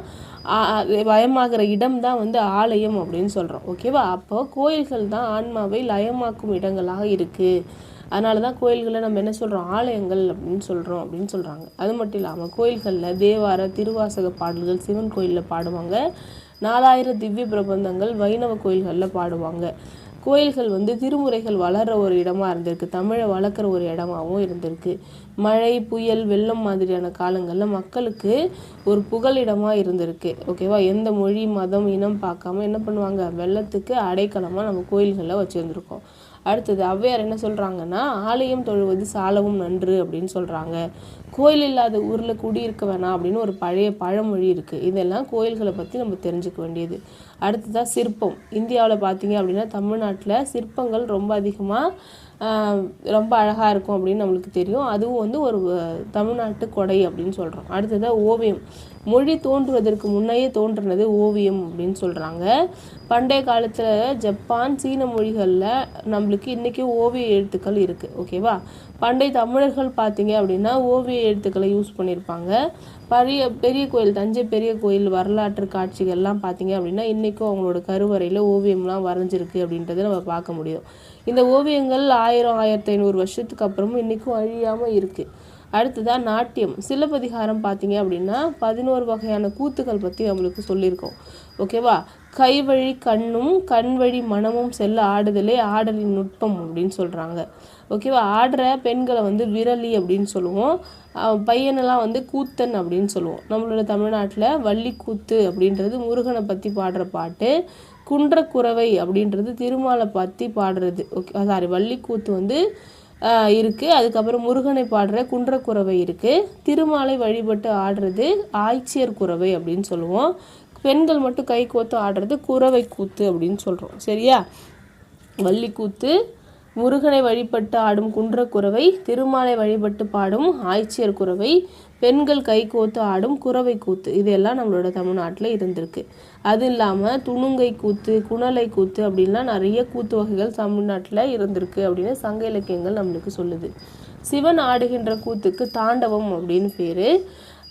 லயமாகிற இடம் தான் ஆலயம் அப்படின்னு சொல்கிறோம். ஓகேவா. அப்போ கோயில்கள் தான் ஆன்மாவை லயமாக்கும் இடங்களாக இருக்குது. அதனால தான் கோயில்களை நம்ம என்ன சொல்கிறோம், ஆலயங்கள் அப்படின்னு சொல்கிறாங்க. அது மட்டும் இல்லாமல் கோயில்களில் தேவார திருவாசக பாடல்கள் சிவன் கோயிலில் பாடுவாங்க. 4000 திவ்ய பிரபந்தங்கள் வைணவ கோயில்களில் பாடுவாங்க. கோயில்கள் திருமுறைகள் வளர்கிற ஒரு இடமா இருந்திருக்கு. தமிழை வளர்க்குற ஒரு இடமாகவும் இருந்திருக்கு. மழை, புயல், வெள்ளம் மாதிரியான காலங்களில் மக்களுக்கு ஒரு புகலிடமாக இருந்திருக்கு. ஓகேவா. எந்த மொழி, மதம், இனம் பார்க்காம என்ன பண்ணுவாங்க, வெள்ளத்துக்கு அடைக்கலமாக நம்ம கோயில்களில் வச்சுருந்துருக்கோம். அடுத்தது ஔவையார் என்ன சொல்கிறாங்கன்னா, ஆலயம் தொழுவது சாலவும் நன்று அப்படின்னு சொல்கிறாங்க. கோயில் இல்லாத ஊரில் குடியிருக்க வேணாம் அப்படின்னு ஒரு பழைய பழமொழி இருக்குது. இதெல்லாம் கோயில்களை பற்றி நம்ம தெரிஞ்சுக்க வேண்டியது. அடுத்ததாக சிற்பம். இந்தியாவில் பார்த்தீங்க அப்படின்னா தமிழ்நாட்டில் சிற்பங்கள் ரொம்ப அதிகமாக ரொம்ப அழகாக இருக்கும் அப்படின்னு நம்மளுக்கு தெரியும். அதுவும் ஒரு தமிழ்நாட்டு கொடை அப்படின்னு சொல்கிறோம். அடுத்ததாக ஓவியம். மொழி தோன்றுவதற்கு முன்னையே தோன்றினது ஓவியம் அப்படின்னு சொல்கிறாங்க. பண்டைய காலத்தில் ஜப்பான், சீன மொழிகளில் நம்மளுக்கு இன்றைக்கும் ஓவிய எழுத்துக்கள் இருக்குது. ஓகேவா. பண்டைய தமிழர்கள் பார்த்தீங்க அப்படின்னா ஓவிய எழுத்துக்களை யூஸ் பண்ணியிருப்பாங்க. பெரிய கோயில், தஞ்சை பெரிய கோயில் வரலாற்று காட்சிகள்லாம் பார்த்தீங்க அப்படின்னா இன்றைக்கும் அவங்களோட கருவறையில் ஓவியம்லாம் வரைஞ்சிருக்கு அப்படின்றத நம்ம பார்க்க முடியும். இந்த ஓவியங்கள் 1000-1500 வருஷத்துக்கு அப்புறமும் இன்றைக்கும் அழியாமல் இருக்குது. அடுத்ததாக நாட்டியம். சிலப்பதிகாரம் பார்த்தீங்க அப்படின்னா 11 வகையான கூத்துக்கள் பற்றி நம்மளுக்கு சொல்லியிருக்கோம். ஓகேவா. கைவழி கண்ணும் கண்வழி மனமும் செல்ல ஆடுதலே ஆடலின் நுட்பம் அப்படின்னு சொல்கிறாங்க. ஓகேவா. ஆடுற பெண்களை விரலி அப்படின்னு சொல்லுவோம். பையனெல்லாம் கூத்தன் அப்படின்னு சொல்லுவோம். நம்மளோட தமிழ்நாட்டில் வள்ளிக்கூத்து அப்படின்றது முருகனை பற்றி பாடுற பாட்டு. குன்றக்குறவை அப்படின்றது திருமாலை பற்றி பாடுறது. ஓகே சாரி, வள்ளிக்கூத்து இருக்குது. அதுக்கப்புறம் முருகனை பாடுற குன்றக்குறவை இருக்குது. திருமாலை வழிபட்டு ஆடுறது ஆய்ச்சியர் குறவை அப்படின்னு சொல்லுவோம். பெண்கள் மட்டும் கை கோத்து ஆடுறது குறவை கூத்து அப்படின்னு சொல்கிறோம். சரியா. வள்ளிக்கூத்து, முருகனை வழிபட்டு ஆடும் குன்றக்குறவை, திருமாலை வழிபட்டு பாடும் ஆய்ச்சியர் குறவை, பெண்கள் கை கோத்து ஆடும் குறவை கூத்து, இதெல்லாம் நம்மளோட தமிழ்நாட்டில் இருந்திருக்கு. அது இல்லாமல் துணுங்கை கூத்து, குணலை கூத்து அப்படின்லாம் நிறைய கூத்து வகைகள் தமிழ்நாட்டில் இருந்திருக்கு அப்படின்னு சங்க இலக்கியங்கள் நம்மளுக்கு சொல்லுது. சிவன் ஆடுகின்ற கூத்துக்கு தாண்டவம் அப்படின்னு பேர்.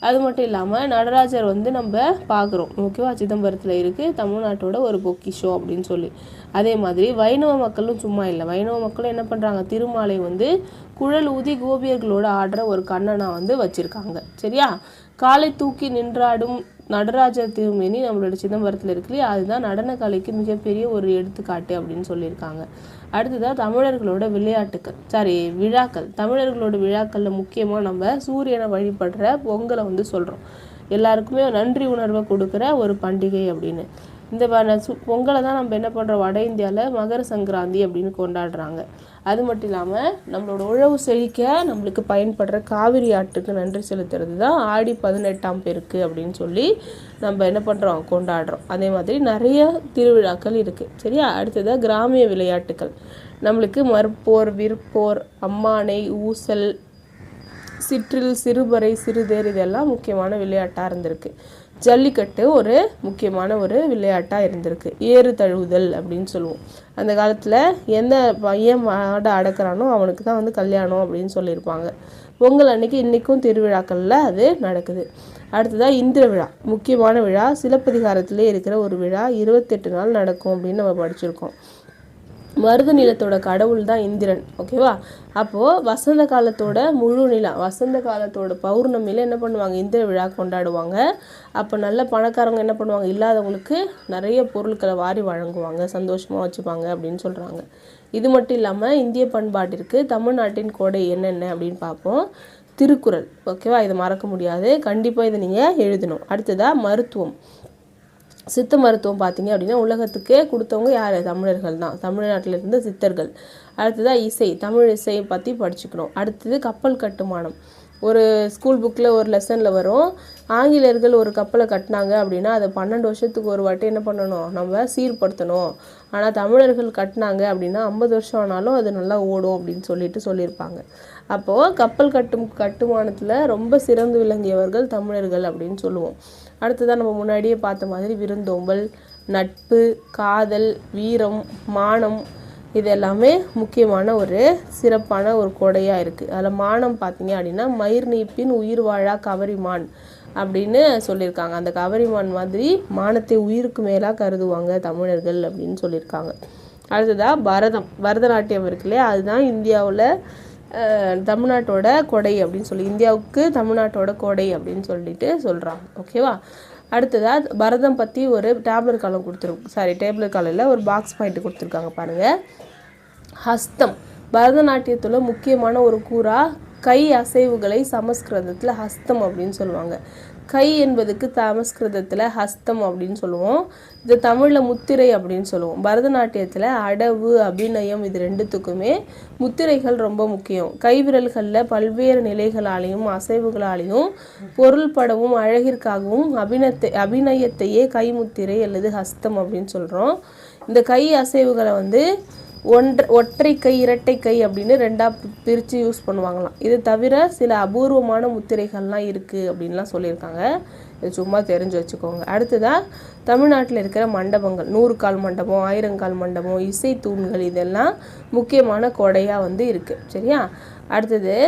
அது மட்டும் இல்லாமல் நடராஜர் நம்ம பார்க்குறோம். ஓகேவா. சிதம்பரத்தில் இருக்குது. தமிழ்நாட்டோட ஒரு பொக்கிஷம் அப்படின்னு சொல்லி. அதே மாதிரி வைணவ மக்களும் சும்மா இல்லை. வைணவ மக்களும் என்ன பண்ணுறாங்க, திருமாலை குழல் ஊதி கோபியர்களோட ஆடுற ஒரு கண்ணனை வச்சுருக்காங்க. சரியா. காலை தூக்கி நின்றாடும் நடராஜர் திருமேனி நம்மளோட சிதம்பரத்தில் இருக்கு இல்லையா, அதுதான் நடனக்கலைக்கு மிகப்பெரிய ஒரு எடுத்துக்காட்டு அப்படின்னு சொல்லியிருக்காங்க. அடுத்ததாக தமிழர்களோட விழாக்கள். தமிழர்களோட விழாக்களில் முக்கியமாக நம்ம சூரியனை வழிபடுற பொங்கலை சொல்கிறோம். எல்லாருக்குமே நன்றி உணர்வை கொடுக்குற ஒரு பண்டிகை அப்படின்னு. இந்த பொங்கலை தான் நம்ம என்ன பண்ணுறோம், வட இந்தியாவில் மகர சங்கராந்தி அப்படின்னு கொண்டாடுறாங்க. அது மட்டும் இல்லாமல் நம்மளோட உழவு செழிக்க நம்மளுக்கு பயன்படுற காவிரி ஆற்றுக்கு நன்றி செலுத்துறது தான் ஆடி 18ஆம் பெருக்கு அப்படின்னு சொல்லி நம்ம என்ன பண்ணுறோம், கொண்டாடுறோம். அதே மாதிரி நிறைய திருவிழாக்கள் இருக்குது. சரியா. அடுத்ததாக கிராமிய விளையாட்டுக்கள். நம்மளுக்கு மற்போர், விற்போர், அம்மானை, ஊசல், சிற்றில், சிறுபறை, சிறுதேர் இதெல்லாம் முக்கியமான விளையாட்டாக இருந்திருக்கு. ஜல்லிக்கட்டு ஒரு முக்கியமான ஒரு விளையாட்டாக இருந்திருக்கு. ஏறு தழுவுதல் அப்படின்னு சொல்லுவோம். அந்த காலத்தில் எந்த பையன் மாடை அடக்கிறானோ அவனுக்கு தான் வந்து கல்யாணம் அப்படின்னு சொல்லியிருப்பாங்க. பொங்கல் அன்னைக்கு இன்றைக்கும் திருவிழாக்களில் அது நடக்குது. அடுத்ததாக இந்திர விழா, முக்கியமான விழா, சிலப்பதிகாரத்திலே இருக்கிற ஒரு விழா, 28 நாள் நடக்கும் அப்படின்னு நம்ம படிச்சிருக்கோம். மருத நிலத்தோட கடவுள் தான் இந்திரன். ஓகேவா? அப்போது வசந்த காலத்தோட முழு நிலா, வசந்த காலத்தோட பௌர்ணமியில் என்ன பண்ணுவாங்க, இந்திர விழா கொண்டாடுவாங்க. அப்போ நல்ல பணக்காரங்க என்ன பண்ணுவாங்க, இல்லாதவங்களுக்கு நிறைய பொருட்களை வாரி வழங்குவாங்க, சந்தோஷமாக வச்சுப்பாங்க அப்படின்னு சொல்கிறாங்க. இது மட்டும் இல்லாமல் இந்திய பண்பாட்டிற்கு தமிழ்நாட்டின் கொடை என்னென்ன அப்படின்னு பார்ப்போம். திருக்குறள். ஓகேவா? இதை மறக்க முடியாது, கண்டிப்பாக இதை நீங்கள் எழுதணும். அடுத்ததாக மருத்துவம். சித்த மருத்துவம் பார்த்தீங்க அப்படின்னா உலகத்துக்கே கொடுத்தவங்க யார், தமிழர்கள் தான், தமிழ்நாட்டில் இருந்த சித்தர்கள். அடுத்ததாக இசை, தமிழ் இசையை பற்றி படிச்சுக்கணும். அடுத்தது கப்பல் கட்டுமானம். ஒரு ஸ்கூல் புக்கில் ஒரு லெசனில் வரும், ஆங்கிலேயர்கள் ஒரு கப்பலை கட்டினாங்க அப்படின்னா அதை 12 வருஷத்துக்கு ஒரு வாட்டி என்ன பண்ணணும், நம்ம சீர்படுத்தணும். ஆனால் தமிழர்கள் கட்டினாங்க அப்படின்னா 50 வருஷம் ஆனாலும் அது நல்லா ஓடும் அப்படின்னு சொல்லியிருப்பாங்க. அப்போது கப்பல் கட்டுமானத்தில் ரொம்ப சிறந்து விளங்கியவர்கள் தமிழர்கள் அப்படின்னு சொல்லுவோம். அடுத்ததான் நம்ம முன்னாடியே பார்த்த மாதிரி விருந்தோம்பல், நட்பு, காதல், வீரம், மானம், இது எல்லாமே முக்கியமான ஒரு சிறப்பான ஒரு கொடையாக இருக்குது. அதில் மானம் பார்த்தீங்க அப்படின்னா மயிர் நீப்பின் உயிர் வாழா கவரிமான் அப்படின்னு சொல்லியிருக்காங்க. அந்த கவரிமான் மாதிரி மானத்தை உயிருக்கு மேலாக கருதுவாங்க தமிழர்கள் அப்படின்னு சொல்லியிருக்காங்க. அடுத்ததாக பரதநாட்டியம் இருக்கு இல்லையா, அதுதான் இந்தியாவில் தமிழ்நாட்டோட கொடை அப்படின்னு சொல்லி, இந்தியாவுக்கு தமிழ்நாட்டோட கொடை அப்படின்னு சொல்லிட்டு சொல்கிறாங்க. ஓகேவா? அடுத்ததாக பரதம் பற்றி ஒரு டேப்லெட் காலம் ஒரு பாக்ஸ் பாயிண்ட் கொடுத்துருக்காங்க பாருங்கள். ஹஸ்தம், பரதநாட்டியத்தில் முக்கியமான ஒரு கூறா கை அசைவுகளை சமஸ்கிருதத்தில் ஹஸ்தம் அப்படின்னு சொல்லுவாங்க. கை என்பதுக்கு சமஸ்கிருதத்தில் ஹஸ்தம் அப்படின்னு சொல்லுவோம். இது தமிழில் முத்திரை அப்படின்னு சொல்லுவோம். பரதநாட்டியத்தில் அடவு, அபிநயம், இது ரெண்டுத்துக்குமே முத்திரைகள் ரொம்ப முக்கியம். கைவிரல்களில் பல்வேறு நிலைகளாலையும் அசைவுகளாலையும் பொருள்படவும் அழகிற்காகவும் அபிநயத்தையே கைமுத்திரை அல்லது ஹஸ்தம் அப்படின்னு சொல்கிறோம். இந்த கை அசைவுகளை வந்து ஒற்றை கை, இரட்டை கை அப்படின்னு 2ஆக பிரித்து யூஸ் பண்ணுவாங்களாம். இது தவிர சில அபூர்வமான முத்திரைகள்லாம் இருக்குது அப்படின்லாம் சொல்லியிருக்காங்க. இது சும்மா தெரிஞ்சு வச்சுக்கோங்க. அடுத்ததாக தமிழ்நாட்டில் இருக்கிற மண்டபங்கள், 100 கால் மண்டபம், 1000 கால் மண்டபம், இசை தூண்கள், இதெல்லாம் முக்கியமான கொடையாக வந்து இருக்குது. சரியா? அடுத்தது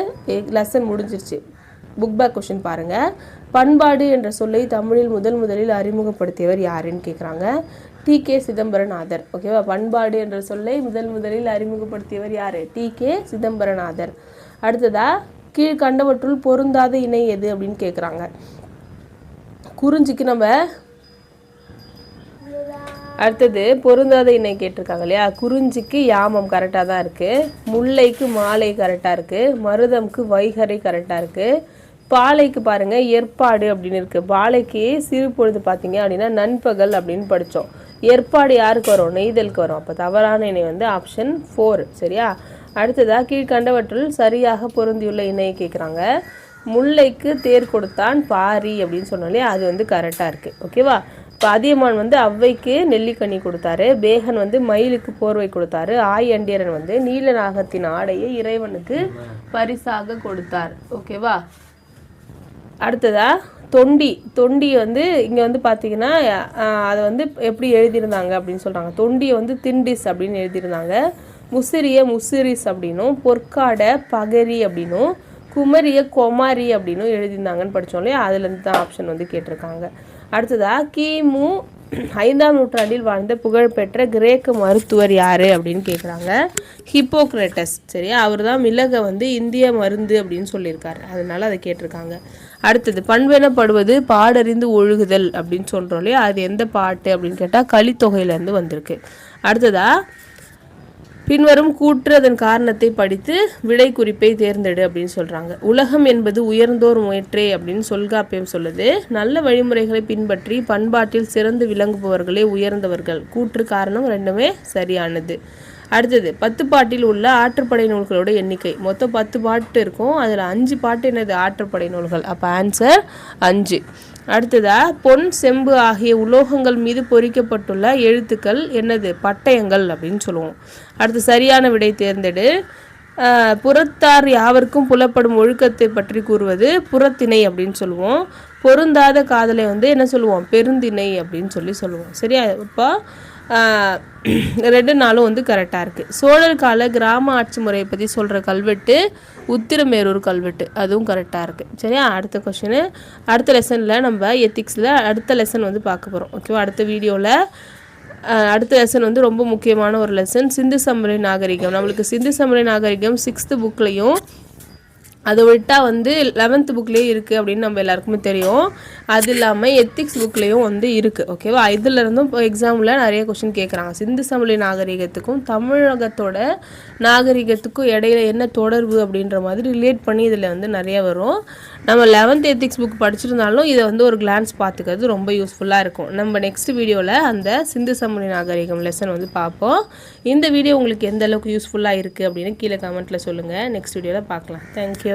லெசன் முடிஞ்சிருச்சு. புக் பேக் கொஷின் பாருங்கள். பண்பாடு என்ற சொல்லை தமிழில் முதலில் அறிமுகப்படுத்தியவர் யாருன்னு கேட்குறாங்க. TK சிதம்பரநாதர். ஓகேவா? பண்பாடு என்ற சொல்லை முதலில் அறிமுகப்படுத்தியவர் யார்? TK சிதம்பரநாதர். அடுத்ததாக கீழ்கண்டவற்றுள் பொருந்தாத இணை எது அப்படின்னு கேட்குறாங்க. குறிஞ்சிக்கு நம்ம அடுத்தது பொருந்தாத இணை கேட்டிருக்காங்க இல்லையா. குறிஞ்சிக்கு யாமம் கரெக்டாக தான் இருக்குது, முல்லைக்கு மாலை கரெக்டாக இருக்குது, மருதம்க்கு வைகரை கரெக்டாக இருக்குது, பாலைக்கு பாருங்கள் ஏற்பாடு அப்படின்னு இருக்குது. பாலைக்கு சிறு பொழுது பார்த்தீங்க அப்படின்னா நண்பகல் அப்படின்னு படித்தோம். ஏற்பாடு யாருக்கு வரும்? நெய்தலுக்கு வரும். அப்போ தவறான இணை வந்து ஆப்ஷன் 4. சரியா? அடுத்ததாக கீழ்கண்டவற்றுள் சரியாக பொருந்தியுள்ள இணையை கேட்குறாங்க. முல்லைக்கு தேர் கொடுத்தான் பாரி அப்படின்னு சொன்னாலே அது வந்து கரெக்டாக இருக்குது. ஓகேவா? இப்போ அதியமான் வந்து ஔவைக்கு நெல்லிக்கனி கொடுத்தாரு, பேகன் வந்து மயிலுக்கு போர்வை கொடுத்தாரு, ஆயண்டியரன் வந்து நீலநாகத்தின் ஆடையை இறைவனுக்கு பரிசாக கொடுத்தார். ஓகேவா? அடுத்ததாக தொண்டி வந்து இங்கே வந்து பார்த்திங்கன்னா அதை வந்து எப்படி எழுதியிருந்தாங்க அப்படின்னு சொல்கிறாங்க. தொண்டியை வந்து திண்டிஸ் அப்படின்னு எழுதியிருந்தாங்க, முசிறிஸ் அப்படின்னும், பொற்காடை பகரி அப்படின்னும், குமரிய கொமாரி அப்படின்னும் எழுதியிருந்தாங்கன்னு படித்தோம் இல்லையா. அதுலேருந்து தான் ஆப்ஷன் வந்து கேட்டிருக்காங்க. அடுத்ததாக கிமு 5ஆம் நூற்றாண்டில் வாழ்ந்த புகழ்பெற்ற கிரேக்க மருத்துவர் யார் அப்படின்னு கேட்குறாங்க. ஹிப்போக்ரட்டஸ். சரியா? அவர் தான் மிளகை வந்து இந்திய மருந்து அப்படின்னு சொல்லியிருக்காரு, அதனால அதை கேட்டிருக்காங்க. அடுத்தது பண்பெனப்படுவது பாடறிந்து ஒழுகுதல் அப்படின்னு சொல்கிறோம் இல்லையா, அது எந்த பாட்டு அப்படின்னு கேட்டால் கலித்தொகையிலேருந்து வந்திருக்கு. அடுத்ததாக பின்வரும் கூற்று அதன் காரணத்தை படித்து விடை குறிப்பை தேர்ந்தெடு அப்படின்னு சொல்கிறாங்க. உலகம் என்பது உயர்ந்தோர் முயற்றே அப்படின்னு சொல்காப்பியம் சொல்லுது. நல்ல வழிமுறைகளை பின்பற்றி பண்பாட்டில் சிறந்து விளங்குபவர்களே உயர்ந்தவர்கள். கூற்று காரணம் ரெண்டுமே சரியானது. அடுத்தது 10 பாட்டில் உள்ள ஆற்றுப்படை நூல்களோட எண்ணிக்கை. மொத்தம் 10 பாட்டு இருக்கும், அதில் 5 பாட்டு என்னது ஆற்றுப்படை நூல்கள். அப்போ ஆன்சர் 5. அடுத்ததாக பொன், செம்பு ஆகிய உலோகங்கள் மீது பொறிக்கப்பட்டுள்ள எழுத்துக்கள் என்னது? பட்டயங்கள் அப்படின்னு சொல்லுவோம். அடுத்து சரியான விடை தேர்ந்தெடு. புறத்தார் யாவருக்கும் புலப்படும் ஒழுக்கத்தை பற்றி கூறுவது புறத்திணை அப்படின்னு சொல்லுவோம். பொருந்தாத காதலை வந்து என்ன சொல்லுவோம், பெருந்திணை அப்படின்னு சொல்லுவோம். சரியா? இப்போ 2 நாளும் வந்து கரெக்டாக இருக்குது. சோழர் கால கிராம ஆட்சி முறையை பற்றி சொல்கிற கல்வெட்டு உத்திரமேரூர் கல்வெட்டு, அதுவும் கரெக்டாக இருக்குது. சரியா? அடுத்த கொஷினு, அடுத்த லெசனில் நம்ம எத்திக்ஸில் அடுத்த லெசன் வந்து பார்க்க போகிறோம். ஓகேவா? அடுத்த வீடியோவில் அடுத்த லெசன் வந்து ரொம்ப முக்கியமான ஒரு லெசன், சிந்து சமவெளி நாகரிகம். நம்மளுக்கு சிந்து சமவெளி நாகரிகம் 6th புக்லேயும் அதை விட்டால் வந்து 11th புக்லேயே இருக்குது அப்படின்னு நம்ம எல்லாருக்குமே தெரியும். அது இல்லாமல் எத்திக்ஸ் புக்லேயும் வந்து இருக்குது. ஓகேவா? இதிலருந்தும் இப்போ எக்ஸாமில் நிறைய கொஷின் கேட்குறாங்க. சிந்து சமவெளி நாகரிகத்துக்கும் தமிழகத்தோட நாகரிகத்துக்கும் இடையில என்ன தொடர்பு அப்படின்ற மாதிரி ரிலேட் பண்ணி இதில் வந்து நிறைய வரும். நம்ம 11th எத்திக்ஸ் புக் படிச்சிருந்தாலும் இதை வந்து ஒரு கிளான்ஸ் பார்த்துக்கிறது ரொம்ப யூஸ்ஃபுல்லாக இருக்கும். நம்ம நெக்ஸ்ட் வீடியோவில் அந்த சிந்து சமவெளி நாகரிகம் லெசன் வந்து பார்ப்போம். இந்த வீடியோ உங்களுக்கு எந்த அளவுக்கு யூஸ்ஃபுல்லாக இருக்குது அப்படின்னு கீழே கமெண்ட்டில் சொல்லுங்கள். நெக்ஸ்ட் வீடியோவில் பார்க்கலாம். தேங்க்யூ.